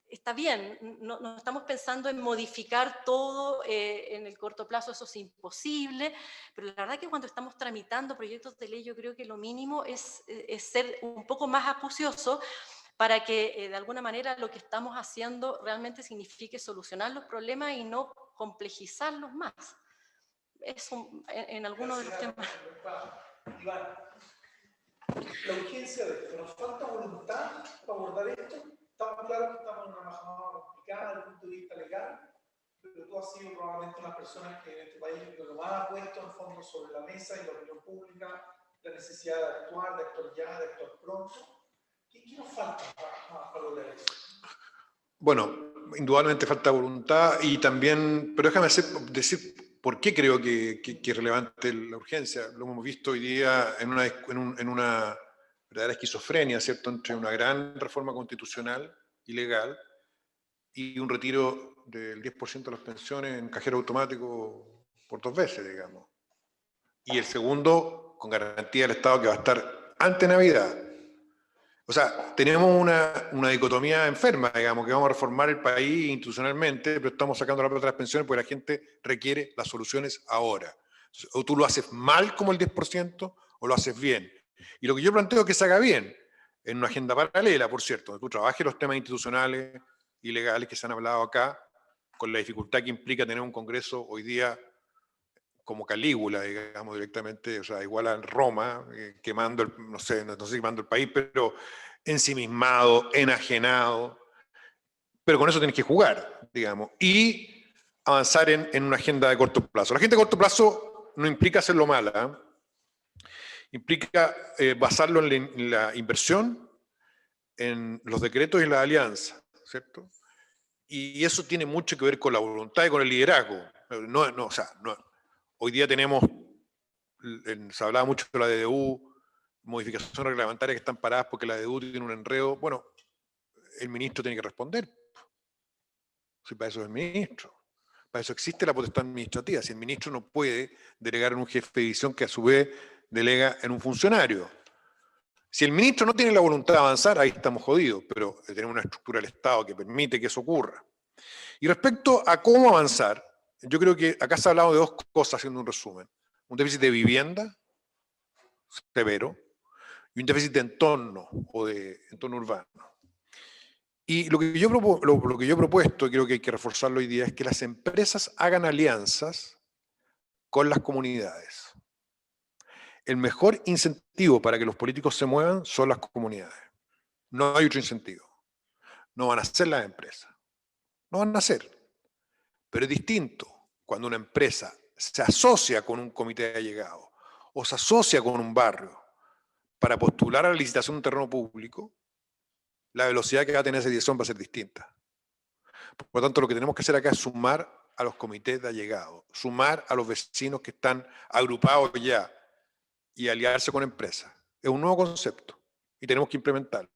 está bien, no estamos pensando en modificar todo en el corto plazo, eso es imposible, pero la verdad es que cuando estamos tramitando proyectos de ley, yo creo que lo mínimo es ser un poco más acucioso para que de alguna manera lo que estamos haciendo realmente signifique solucionar los problemas y no complejizarlos más. Eso en algunos de los temas. Iván, la urgencia de esto, ¿nos falta voluntad para abordar esto? Estamos claros que estamos en una majamada complicada desde el punto de vista legal, pero tú has sido probablemente una persona que en este país lo más ha puesto en fondo sobre la mesa y la opinión pública, la necesidad de actuar ya, de actuar pronto. ¿Qué nos falta para lograr eso? Bueno, indudablemente falta voluntad y también, pero déjame decir por qué creo que es relevante la urgencia. Lo hemos visto hoy día en una verdadera esquizofrenia, ¿cierto?, entre una gran reforma constitucional y legal y un retiro del 10% de las pensiones en cajero automático por 2 veces, digamos. Y el segundo, con garantía del Estado, que va a estar ante Navidad. O sea, tenemos una dicotomía enferma, digamos, que vamos a reformar el país institucionalmente, pero estamos sacando la plata de las pensiones porque la gente requiere las soluciones ahora. O tú lo haces mal como el 10% o lo haces bien. Y lo que yo planteo es que se haga bien, en una agenda paralela, por cierto, donde tú trabajes los temas institucionales y legales que se han hablado acá, con la dificultad que implica tener un Congreso hoy día como Calígula, digamos, directamente, o sea, igual a Roma, quemando, no sé quemando el país, pero ensimismado, enajenado, pero con eso tienes que jugar, digamos, y avanzar en una agenda de corto plazo. La agenda de corto plazo no implica hacerlo mala, ¿eh? Implica basarlo en la inversión, en los decretos y en la alianza, ¿cierto? Y eso tiene mucho que ver con la voluntad y con el liderazgo. Hoy día tenemos, se hablaba mucho de la DDU, modificaciones reglamentarias que están paradas porque la DDU tiene un enredo. Bueno, el ministro tiene que responder. Si para eso es el ministro. Para eso existe la potestad administrativa. Si el ministro no puede delegar en un jefe de división que a su vez delega en un funcionario. Si el ministro no tiene la voluntad de avanzar, ahí estamos jodidos, pero tenemos una estructura del Estado que permite que eso ocurra. Y respecto a cómo avanzar, yo creo que acá se ha hablado de 2 cosas, haciendo un resumen. Un déficit de vivienda severo y un déficit de entorno o de entorno urbano. Y lo que yo he propuesto, y creo que hay que reforzarlo hoy día, es que las empresas hagan alianzas con las comunidades. El mejor incentivo para que los políticos se muevan son las comunidades. No hay otro incentivo. No van a ser las empresas. No van a ser. Pero es distinto cuando una empresa se asocia con un comité de allegados o se asocia con un barrio para postular a la licitación de un terreno público, la velocidad que va a tener esa decisión va a ser distinta. Por lo tanto, lo que tenemos que hacer acá es sumar a los comités de allegados, sumar a los vecinos que están agrupados ya y aliarse con empresas. Es un nuevo concepto y tenemos que implementarlo.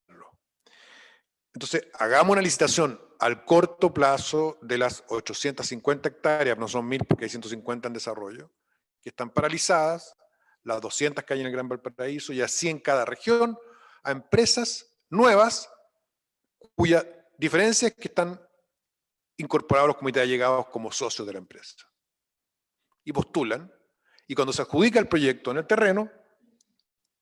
Entonces, hagamos una licitación al corto plazo de las 850 hectáreas, no son 1000 porque hay 150 en desarrollo, que están paralizadas, las 200 que hay en el Gran Valparaíso, y así en cada región, a empresas nuevas, cuya diferencia es que están incorporados a los comités allegados como socios de la empresa. Y postulan, y cuando se adjudica el proyecto en el terreno,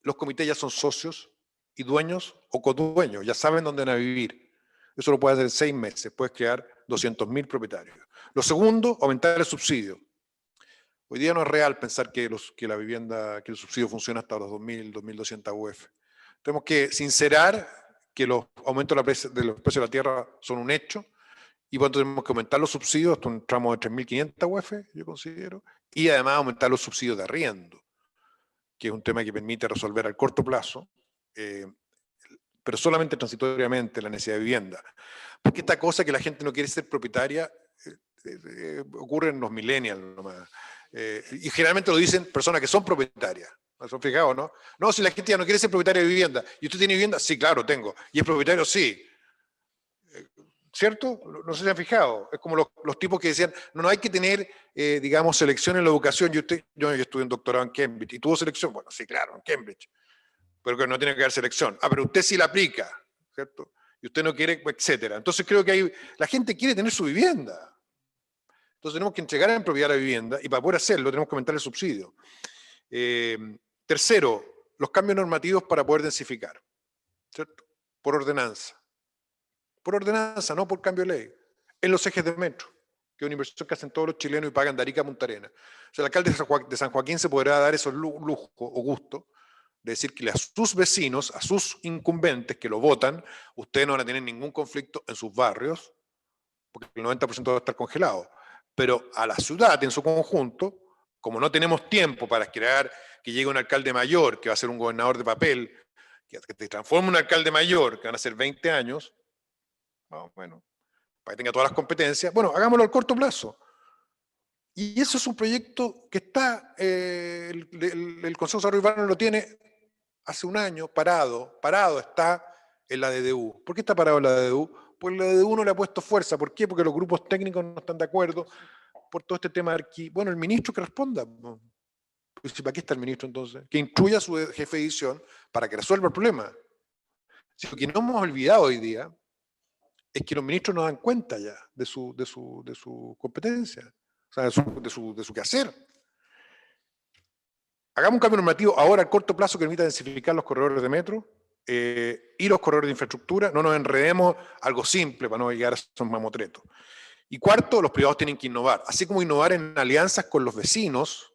los comités ya son socios y dueños o codueños, ya saben dónde van a vivir. Eso lo puedes hacer en 6 meses, puedes crear 200.000 propietarios. Lo segundo, aumentar el subsidio. Hoy día no es real pensar que el subsidio funciona hasta los 2.000, 2.200 UF. Tenemos que sincerar que los aumentos de los precios de la tierra son un hecho, y por tanto tenemos que aumentar los subsidios hasta un tramo de 3.500 UF, yo considero, y además aumentar los subsidios de arriendo, que es un tema que permite resolver al corto plazo, pero solamente transitoriamente la necesidad de vivienda. Porque esta cosa que la gente no quiere ser propietaria ocurre en los millennials nomás. Y generalmente lo dicen personas que son propietarias. ¿Se han fijado, no? No, si la gente ya no quiere ser propietaria de vivienda. ¿Y usted tiene vivienda? Sí, claro, tengo. ¿Y es propietario? Sí. ¿Cierto? No sé si se han fijado. Es como los tipos que decían, no hay que tener, digamos, selección en la educación. Yo estudié un doctorado en Cambridge. ¿Y tuvo selección? Bueno, sí, claro, en Cambridge. Pero que no tiene que haber selección. Ah, pero usted sí la aplica, ¿cierto? Y usted no quiere, etcétera. Entonces creo que la gente quiere tener su vivienda. Entonces tenemos que entregar en propiedad la vivienda, y para poder hacerlo tenemos que aumentar el subsidio. Tercero, los cambios normativos para poder densificar, ¿cierto? Por ordenanza. Por ordenanza, no por cambio de ley. En los ejes de metro, que es una inversión que hacen todos los chilenos y pagan de Arica a Punta Arenas. O sea, el alcalde de San Joaquín se podrá dar esos lujos o gusto de decir que a sus vecinos, a sus incumbentes que lo votan, ustedes no van a tener ningún conflicto en sus barrios, porque el 90% va a estar congelado. Pero a la ciudad en su conjunto, como no tenemos tiempo para esperar que llegue un alcalde mayor, que va a ser un gobernador de papel, que te transforme en un alcalde mayor, que van a ser 20 años, bueno, para que tenga todas las competencias, bueno, hagámoslo al corto plazo. Y eso es un proyecto que está, el Consejo de Desarrollo Urbano lo tiene hace un año, parado está en la DDU. ¿Por qué está parado en la DDU? Pues la DDU no le ha puesto fuerza. ¿Por qué? Porque los grupos técnicos no están de acuerdo por todo este tema de aquí. Bueno, el ministro que responda. Pues, ¿para qué está el ministro entonces? Que instruya a su jefe de edición para que resuelva el problema. Si lo que no hemos olvidado hoy día es que los ministros no dan cuenta ya de su competencia, o sea, de su quehacer. Hagamos un cambio normativo ahora a corto plazo que permita densificar los corredores de metro y los corredores de infraestructura. No nos enredemos, algo simple para no llegar a esos mamotretos. Y cuarto, los privados tienen que innovar. Así como innovar en alianzas con los vecinos,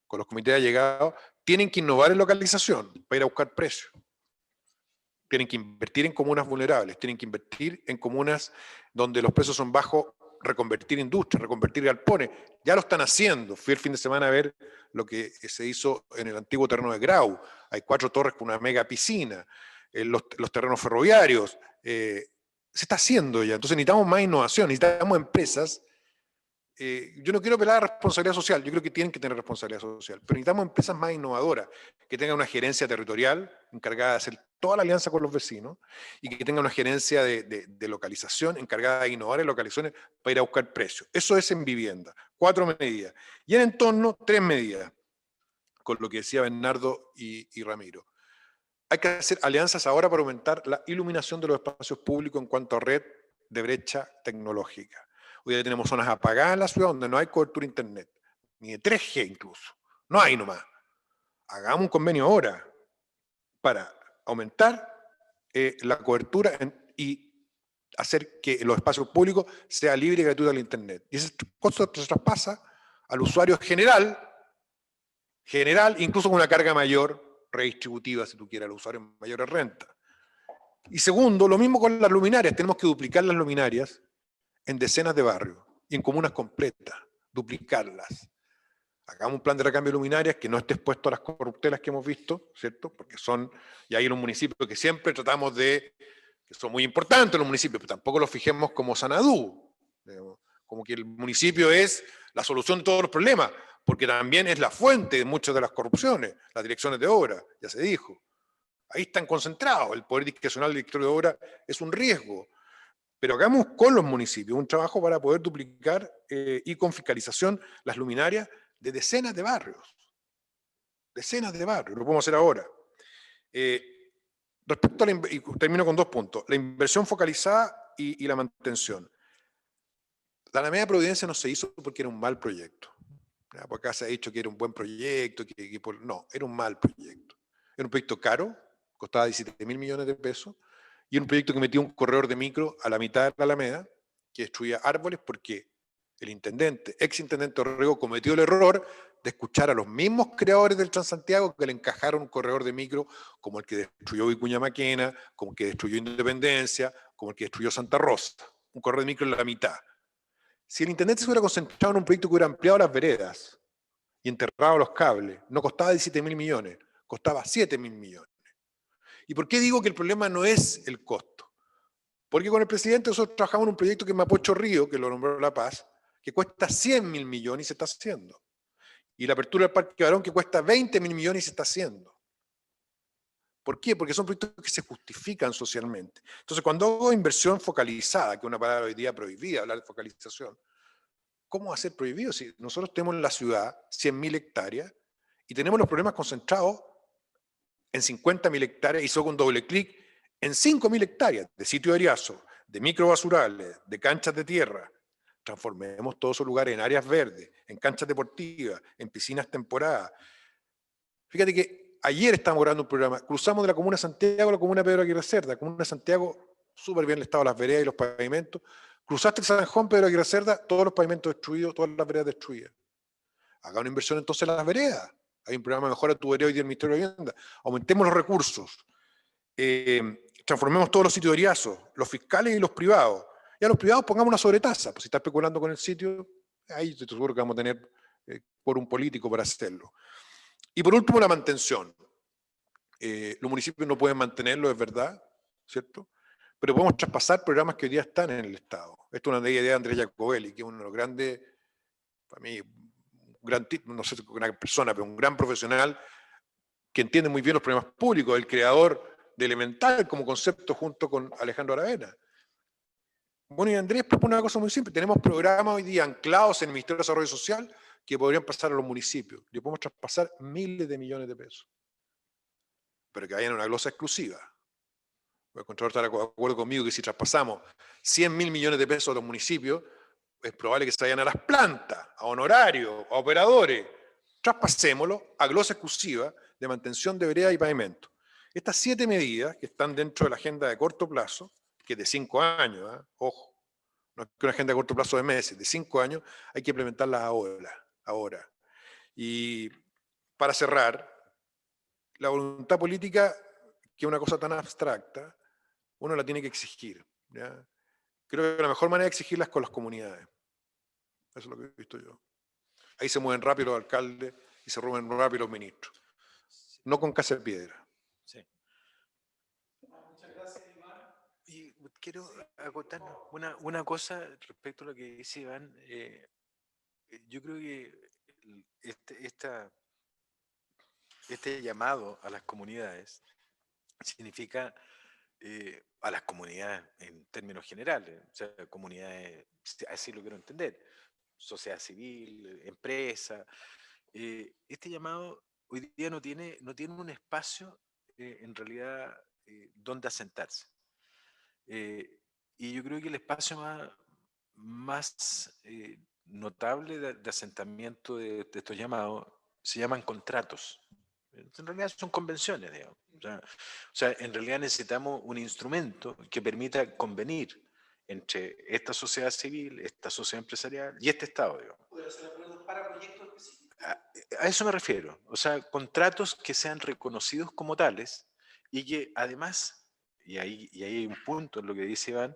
con los comités allegados, tienen que innovar en localización para ir a buscar precios. Tienen que invertir en comunas vulnerables, tienen que invertir en comunas donde los precios son bajos, reconvertir industria, reconvertir galpones. Ya lo están haciendo. Fui el fin de semana a ver lo que se hizo en el antiguo terreno de Grau. Hay 4 torres con una mega piscina. Los terrenos ferroviarios. Se está haciendo ya. Entonces necesitamos más innovación, necesitamos empresas. Yo no quiero apelar a la responsabilidad social, yo creo que tienen que tener responsabilidad social, pero necesitamos empresas más innovadoras, que tengan una gerencia territorial encargada de hacer toda la alianza con los vecinos y que tengan una gerencia de localización encargada de innovar en localizaciones para ir a buscar precios. Eso es en vivienda, 4 medidas. Y en entorno, 3 medidas, con lo que decía Bernardo y Ramiro. Hay que hacer alianzas ahora para aumentar la iluminación de los espacios públicos en cuanto a red de brecha tecnológica. Hoy día tenemos zonas apagadas en la ciudad donde no hay cobertura internet, ni de 3G incluso. No hay nomás. Hagamos un convenio ahora para aumentar la cobertura y hacer que los espacios públicos sea libre y gratuito el internet. Y ese costo se traspasa al usuario general, incluso con una carga mayor, redistributiva, si tú quieres, al usuario en mayores rentas. Y segundo, lo mismo con las luminarias. Tenemos que duplicar las luminarias en decenas de barrios y en comunas completas, duplicarlas. Hagamos un plan de recambio de luminarias que no esté expuesto a las corruptelas que hemos visto, ¿cierto? Porque y hay en un municipio que siempre tratamos que son muy importantes los municipios, pero tampoco los fijemos como Sanadú, digamos, como que el municipio es la solución de todos los problemas, porque también es la fuente de muchas de las corrupciones, las direcciones de obra, ya se dijo. Ahí están concentrados. El poder discrecional del directorio de obra es un riesgo. Pero hagamos con los municipios un trabajo para poder duplicar y con fiscalización las luminarias de decenas de barrios. Decenas de barrios, lo podemos hacer ahora. Respecto a y termino con 2 puntos, la inversión focalizada y la mantención. La Alameda Providencia no se hizo porque era un mal proyecto. Por acá se ha dicho que era un buen proyecto, no, era un mal proyecto. Era un proyecto caro, costaba 17.000 millones de pesos, y era un proyecto que metía un corredor de micro a la mitad de la Alameda, que destruía árboles porque el intendente, ex intendente Orrego, cometió el error de escuchar a los mismos creadores del Transantiago que le encajaron un corredor de micro como el que destruyó Vicuña Maquena, como el que destruyó Independencia, como el que destruyó Santa Rosa. Un corredor de micro en la mitad. Si el intendente se hubiera concentrado en un proyecto que hubiera ampliado las veredas y enterrado los cables, no costaba 17.000 millones, costaba 7.000 millones. ¿Y por qué digo que el problema no es el costo? Porque con el presidente nosotros trabajamos en un proyecto que es Mapocho Río, que lo nombró La Paz, que cuesta 100.000 millones y se está haciendo. Y la apertura del Parque Barón, que cuesta 20.000 millones y se está haciendo. ¿Por qué? Porque son proyectos que se justifican socialmente. Entonces, cuando hago inversión focalizada, que es una palabra hoy día prohibida, hablar de focalización, ¿cómo va a ser prohibido? Si nosotros tenemos en la ciudad 100.000 hectáreas y tenemos los problemas concentrados en 50.000 hectáreas y solo con doble clic en 5.000 hectáreas de sitio de eriazo, de microbasurales, de canchas de tierra. Transformemos todos esos lugares en áreas verdes, en canchas deportivas, en piscinas temporadas. Fíjate que ayer estábamos grabando un programa, cruzamos de la comuna de Santiago a la comuna de Pedro Aguirre Cerda. La comuna de Santiago, súper bien el estado de las veredas y los pavimentos. Cruzaste el San Juan, Pedro Aguirre Cerda, todos los pavimentos destruidos, todas las veredas destruidas. Haga una inversión entonces en las veredas. Hay un programa Mejora tu Vereda hoy día del Ministerio de Vivienda. Aumentemos los recursos. Transformemos todos los sitios de eriazo, los fiscales y los privados. Y a los privados pongamos una sobretasa. Pues si está especulando con el sitio, ahí te seguro que vamos a tener por un político para hacerlo. Y por último, la mantención. Los municipios no pueden mantenerlo, es verdad, ¿cierto? Pero podemos traspasar programas que hoy día están en el Estado. Esto es una idea de Andrés Jacobelli, que es uno de los grandes, para mí, no sé, una persona, pero un gran profesional que entiende muy bien los problemas públicos, el creador de Elemental como concepto junto con Alejandro Aravena. Bueno, y Andrés propone una cosa muy simple. Tenemos programas hoy día anclados en el Ministerio de Desarrollo Social que podrían pasar a los municipios. Le podemos traspasar miles de millones de pesos. Pero que vayan a una glosa exclusiva. El Contralor estará de acuerdo conmigo que si traspasamos 100.000 millones de pesos a los municipios, es probable que se vayan a las plantas, a honorarios, a operadores. Traspasémoslo a glosa exclusiva de mantención de vereda y pavimento. Estas 7 medidas que están dentro de la agenda de corto plazo, que es de 5 años, ojo, no es que una agenda de corto plazo de meses, de 5 años, hay que implementarlas ahora. Y para cerrar, la voluntad política, que es una cosa tan abstracta, uno la tiene que exigir. ¿Ya? Creo que la mejor manera de exigirla es con las comunidades. Eso es lo que he visto yo. Ahí se mueven rápido los alcaldes y se mueven rápido los ministros. No con casa de piedra. Sí. Muchas gracias, Iván. Y quiero acotar una cosa respecto a lo que dice Iván. Yo creo que este llamado a las comunidades significa a las comunidades en términos generales, o sea, comunidades, así lo quiero entender, sociedad civil, empresa. Este llamado hoy día no tiene un espacio en realidad donde asentarse. Y yo creo que el espacio más notable de asentamiento de estos llamados se llaman contratos. En realidad son convenciones, digamos. O sea, en realidad necesitamos un instrumento que permita convenir entre esta sociedad civil, esta sociedad empresarial y este Estado, digamos. ¿Poder hacer acuerdos para proyectos específicos? A eso me refiero. O sea, contratos que sean reconocidos como tales y que además, y ahí hay un punto en lo que dice Iván,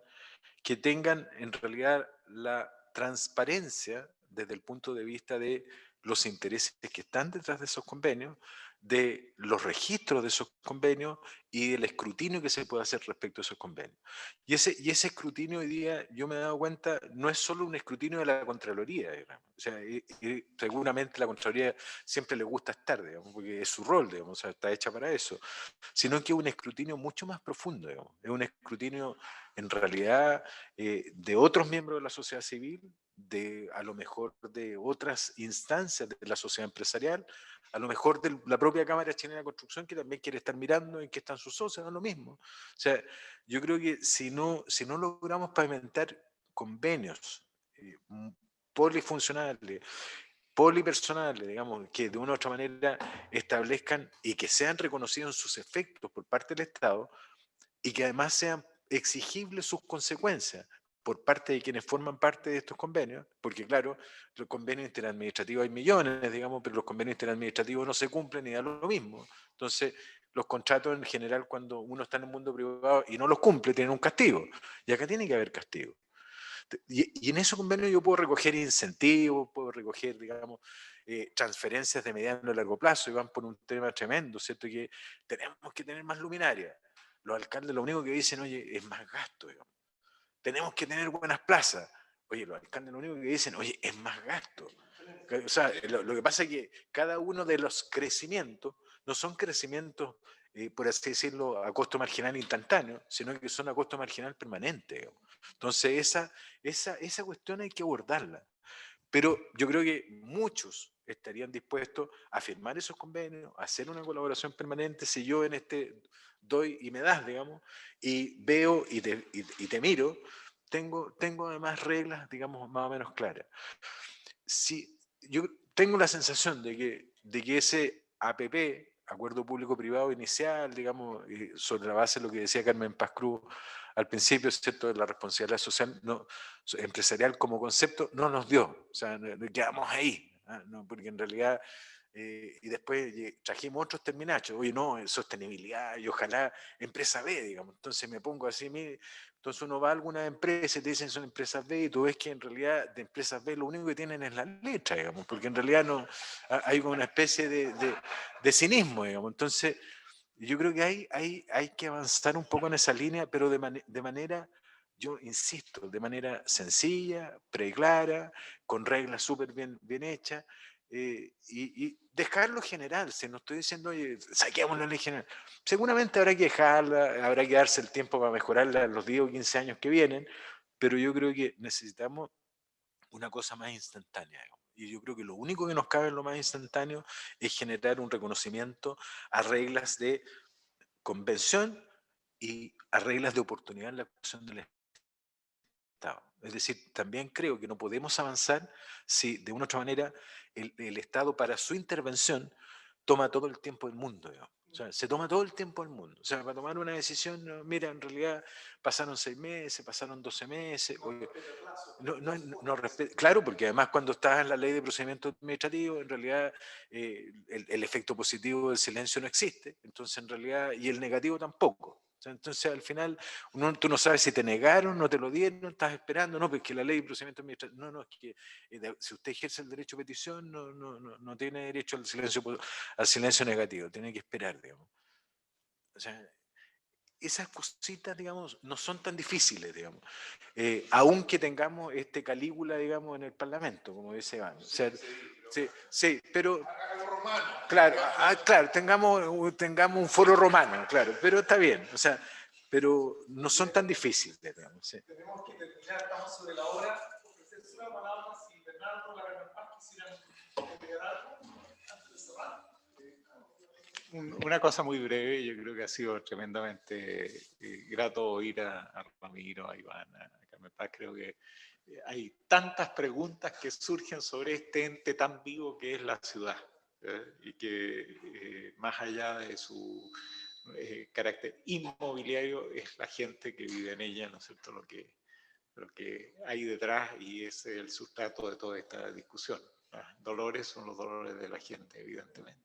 que tengan en realidad la transparencia desde el punto de vista de los intereses que están detrás de esos convenios, de los registros de esos convenios y del escrutinio que se puede hacer respecto a esos convenios. Y ese escrutinio hoy día, yo me he dado cuenta, no es solo un escrutinio de la Contraloría, digamos. O sea, y seguramente la Contraloría siempre le gusta estar, digamos, porque es su rol, digamos, o sea, está hecha para eso, sino que es un escrutinio mucho más profundo, digamos. Es un escrutinio, en realidad, de otros miembros de la sociedad civil, a lo mejor de otras instancias de la sociedad empresarial, a lo mejor de la propia Cámara Chilena de Construcción, que también quiere estar mirando en qué están sus socios, es lo mismo. O sea, yo creo que si no logramos pavimentar convenios polifuncionales, polipersonales, digamos, que de una u otra manera establezcan y que sean reconocidos sus efectos por parte del Estado y que además sean exigibles sus consecuencias por parte de quienes forman parte de estos convenios, porque claro, los convenios interadministrativos hay millones, digamos, pero los convenios interadministrativos no se cumplen y da lo mismo. Entonces, los contratos en general, cuando uno está en el mundo privado y no los cumple, tienen un castigo. Y acá tiene que haber castigo. Y en esos convenios yo puedo recoger incentivos, puedo recoger, digamos, transferencias de mediano y largo plazo, y van por un tema tremendo, ¿cierto? Que tenemos que tener más luminaria. Los alcaldes lo único que dicen, oye, es más gasto, digamos. Tenemos que tener buenas plazas. Oye, los alcaldes lo único que dicen, oye, es más gasto. O sea, lo que pasa es que cada uno de los crecimientos no son crecimientos, por así decirlo, a costo marginal instantáneo, sino que son a costo marginal permanente, digamos. Entonces, esa cuestión hay que abordarla. Pero yo creo que muchos estarían dispuestos a firmar esos convenios, a hacer una colaboración permanente, si yo en este doy y me das, digamos, y veo y te miro, tengo además reglas, digamos, más o menos claras. Si, yo tengo la sensación de que ese APP, Acuerdo Público-Privado Inicial, digamos, sobre la base de lo que decía Carmen Paz Cruz al principio, ¿cierto?, de la responsabilidad social empresarial como concepto, no nos dio. O sea, quedamos ahí, ¿no? Porque en realidad, y después trajimos otros terminachos, oye, no, sostenibilidad y ojalá empresa B, digamos. Entonces me pongo así, entonces uno va a alguna empresa y te dicen son empresas B y tú ves que en realidad de empresas B lo único que tienen es la letra, digamos, porque en realidad no, hay como una especie de cinismo, digamos. Entonces yo creo que hay que avanzar un poco en esa línea, pero de manera, yo insisto, de manera sencilla, preclara, con reglas súper bien hechas, y dejar lo general. Si no estoy diciendo, oye, saquemos la ley general. Seguramente habrá que dejarla, habrá que darse el tiempo para mejorarla en los 10 o 15 años que vienen, pero yo creo que necesitamos una cosa más instantánea. Y yo creo que lo único que nos cabe en lo más instantáneo es generar un reconocimiento a reglas de convención y a reglas de oportunidad en la actuación del Estado. Es decir, también creo que no podemos avanzar si de una u otra manera el Estado para su intervención toma todo el tiempo del mundo, digamos. O sea, se toma todo el tiempo del mundo. O sea, para tomar una decisión, no, mira, en realidad pasaron 6 meses, pasaron 12 meses. Claro, porque además cuando estás en la ley de procedimiento administrativo, en realidad el efecto positivo del silencio no existe. Entonces, en realidad, y el negativo tampoco. Entonces, al final, tú no sabes si te negaron, no te lo dieron, estás esperando, no, porque la ley de procedimiento administrativo, no, es que si usted ejerce el derecho a petición, no tiene derecho al silencio negativo, tiene que esperar, digamos. O sea, esas cositas, digamos, no son tan difíciles, digamos, aunque tengamos Calígula, digamos, en el Parlamento, como dice Iván. O sea, sí, pero claro, claro, tengamos un foro romano, claro, pero está bien, o sea, pero no son tan difíciles, digamos. Sí. Tenemos que terminar, estamos sobre la hora. Ofrecerse una palabra, si Bernardo, la Carmen Paz quisieran agregar algo antes de cerrar. Una cosa muy breve, yo creo que ha sido tremendamente grato oír a Ramiro, a Iván, a Carmen Paz. Creo que hay tantas preguntas que surgen sobre este ente tan vivo que es la ciudad, y que más allá de su carácter inmobiliario es la gente que vive en ella, ¿no es cierto?, lo que hay detrás, y es el sustrato de toda esta discusión. Los dolores son los dolores de la gente, evidentemente.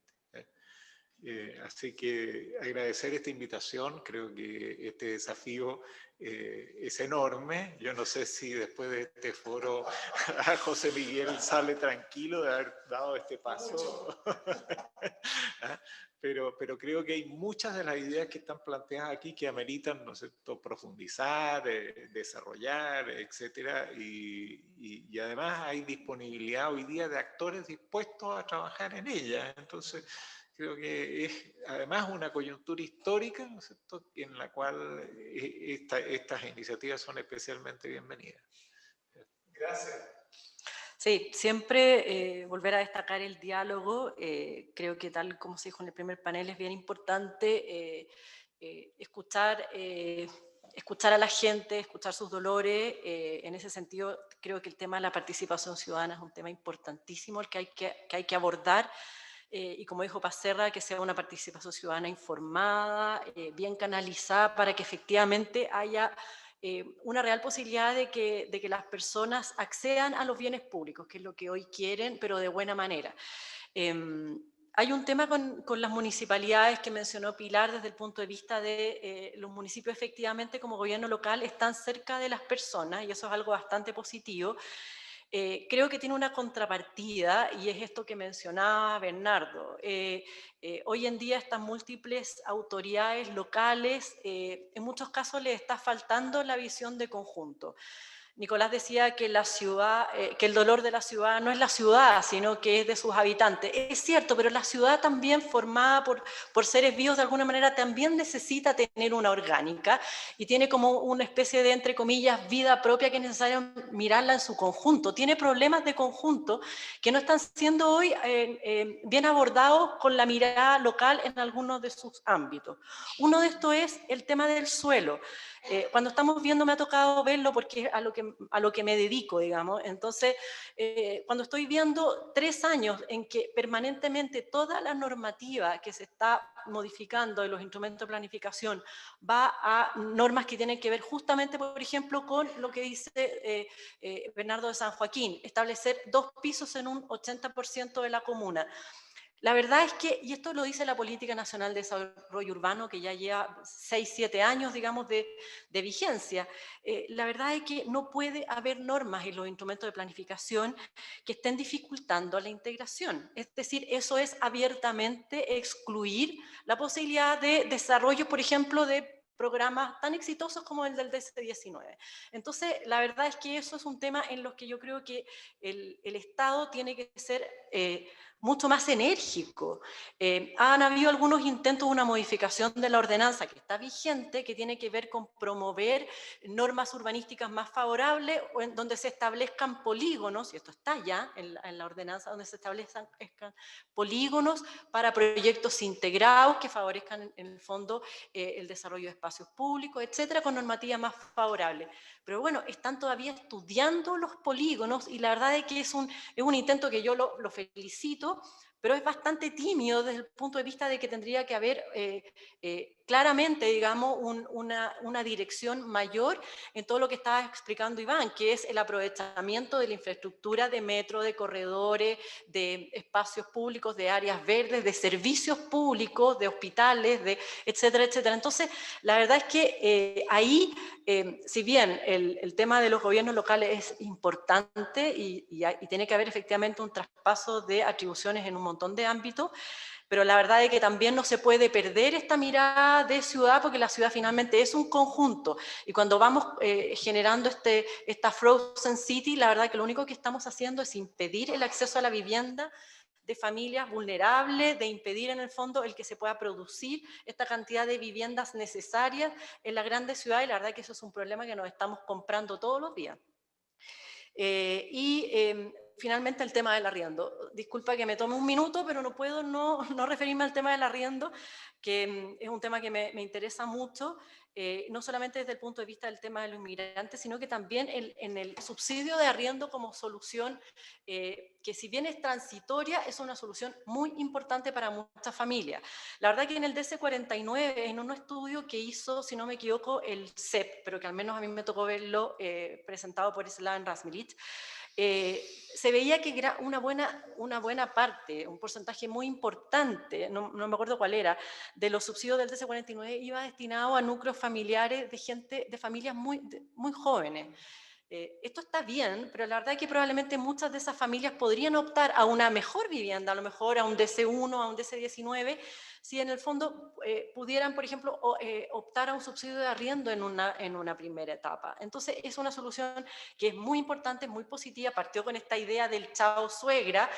Así que agradecer esta invitación, creo que este desafío es enorme. Yo no sé si después de este foro a José Miguel sale tranquilo de haber dado este paso. ¿ah? Pero creo que hay muchas de las ideas que están planteadas aquí que ameritan, ¿no es cierto?, profundizar, desarrollar, etcétera, y además hay disponibilidad hoy día de actores dispuestos a trabajar en ellas. Entonces, creo que es además una coyuntura histórica, ¿no es cierto?, en la cual estas iniciativas son especialmente bienvenidas. Gracias. Sí, siempre volver a destacar el diálogo. Creo que tal como se dijo en el primer panel es bien importante escuchar a la gente, escuchar sus dolores. En ese sentido, creo que el tema de la participación ciudadana es un tema importantísimo, el que hay que abordar. Y como dijo Pacerra, que sea una participación ciudadana informada, bien canalizada, para que efectivamente haya una real posibilidad de que las personas accedan a los bienes públicos, que es lo que hoy quieren, pero de buena manera. Hay un tema con las municipalidades que mencionó Pilar desde el punto de vista de los municipios efectivamente como gobierno local están cerca de las personas, y eso es algo bastante positivo. Creo que tiene una contrapartida, y es esto que mencionaba Bernardo. Hoy en día estas múltiples autoridades locales, en muchos casos les está faltando la visión de conjunto. Nicolás decía que la ciudad, que el dolor de la ciudad no es la ciudad, sino que es de sus habitantes. Es cierto, pero la ciudad también, formada por seres vivos, de alguna manera también necesita tener una orgánica y tiene como una especie de, entre comillas, vida propia que es necesario mirarla en su conjunto. Tiene problemas de conjunto que no están siendo hoy bien abordados con la mirada local en algunos de sus ámbitos. Uno de estos es el tema del suelo. Cuando estamos viendo, me ha tocado verlo porque es a lo que me dedico, digamos. Entonces, cuando estoy viendo 3 años en que permanentemente toda la normativa que se está modificando de los instrumentos de planificación va a normas que tienen que ver justamente, por ejemplo, con lo que dice Bernardo de San Joaquín, establecer 2 pisos en un 80% de la comuna. La verdad es que, y esto lo dice la Política Nacional de Desarrollo Urbano, que ya lleva 6, 7 años, digamos, de vigencia, la verdad es que no puede haber normas en los instrumentos de planificación que estén dificultando la integración. Es decir, eso es abiertamente excluir la posibilidad de desarrollo, por ejemplo, de programas tan exitosos como el del DC-19. Entonces, la verdad es que eso es un tema en los que yo creo que el Estado tiene que ser mucho más enérgico. Han habido algunos intentos de una modificación de la ordenanza que está vigente, que tiene que ver con promover normas urbanísticas más favorables, o en donde se establezcan polígonos, y esto está ya en la ordenanza, donde se establezcan polígonos para proyectos integrados que favorezcan en el fondo el desarrollo de espacios públicos, etcétera, con normativas más favorables. Pero bueno, están todavía estudiando los polígonos, y la verdad es que es un intento que yo lo felicito, pero es bastante tímido desde el punto de vista de que tendría que haber claramente, digamos, una dirección mayor en todo lo que estaba explicando Iván, que es el aprovechamiento de la infraestructura de metro, de corredores, de espacios públicos, de áreas verdes, de servicios públicos, de hospitales, de etcétera, etcétera. Entonces, la verdad es que ahí, si bien el tema de los gobiernos locales es importante y tiene que haber efectivamente un traspaso de atribuciones en un montón de ámbitos, pero la verdad es que también no se puede perder esta mirada de ciudad, porque la ciudad finalmente es un conjunto, y cuando vamos generando esta Frozen City, la verdad que lo único que estamos haciendo es impedir el acceso a la vivienda de familias vulnerables, de impedir en el fondo el que se pueda producir esta cantidad de viviendas necesarias en las grandes ciudades, y la verdad que eso es un problema que nos estamos comprando todos los días. Finalmente el tema del arriendo. Disculpa que me tome un minuto, pero no puedo no referirme al tema del arriendo, que es un tema que me interesa mucho, no solamente desde el punto de vista del tema de los inmigrantes, sino que también en el subsidio de arriendo como solución, que si bien es transitoria, es una solución muy importante para muchas familias. La verdad que en el DC-49, en un estudio que hizo, si no me equivoco, el CEP, pero que al menos a mí me tocó verlo presentado por Slaven Razmilic, se veía que era una buena parte, un porcentaje muy importante, no me acuerdo cuál era, de los subsidios del DC-49 iba destinado a núcleos familiares de familias muy jóvenes. Esto está bien, pero la verdad es que probablemente muchas de esas familias podrían optar a una mejor vivienda, a lo mejor a un DC1, a un DC19, si en el fondo pudieran, por ejemplo, optar a un subsidio de arriendo en una primera etapa. Entonces, es una solución que es muy importante, muy positiva, partió con esta idea del chao suegra,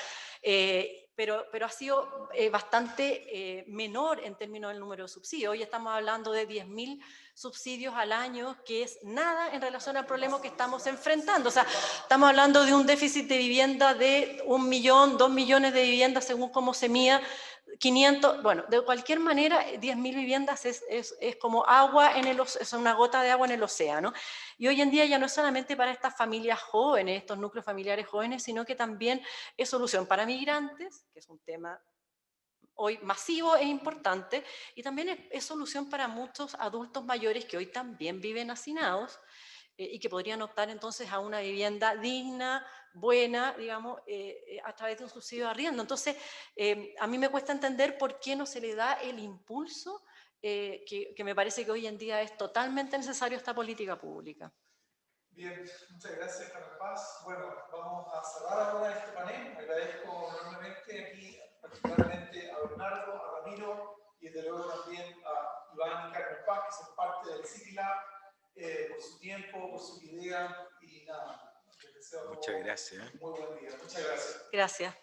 pero ha sido bastante menor en términos del número de subsidios. Hoy estamos hablando de 10.000 subsidios al año, que es nada en relación al problema que estamos enfrentando. O sea, estamos hablando de un déficit de vivienda de 1 millón, 2 millones de viviendas, según cómo se mida, 500, bueno, de cualquier manera, 10.000 viviendas es como agua es una gota de agua en el océano. Y hoy en día ya no es solamente para estas familias jóvenes, estos núcleos familiares jóvenes, sino que también es solución para migrantes, que es un tema hoy masivo e importante, y también es solución para muchos adultos mayores que hoy también viven hacinados y que podrían optar entonces a una vivienda digna, buena, digamos, a través de un subsidio de arriendo. Entonces, a mí me cuesta entender por qué no se le da el impulso que me parece que hoy en día es totalmente necesario esta política pública. Bien, muchas gracias, Carla Paz. Bueno, vamos a cerrar ahora este panel. Agradezco enormemente aquí, particularmente a Bernardo, a Ramiro y desde luego también a Iván y Carmen Paz, que son parte del CityLab, por su tiempo, por sus ideas y nada. Les deseo Muchas gracias. muy buen día. Muchas gracias. Gracias.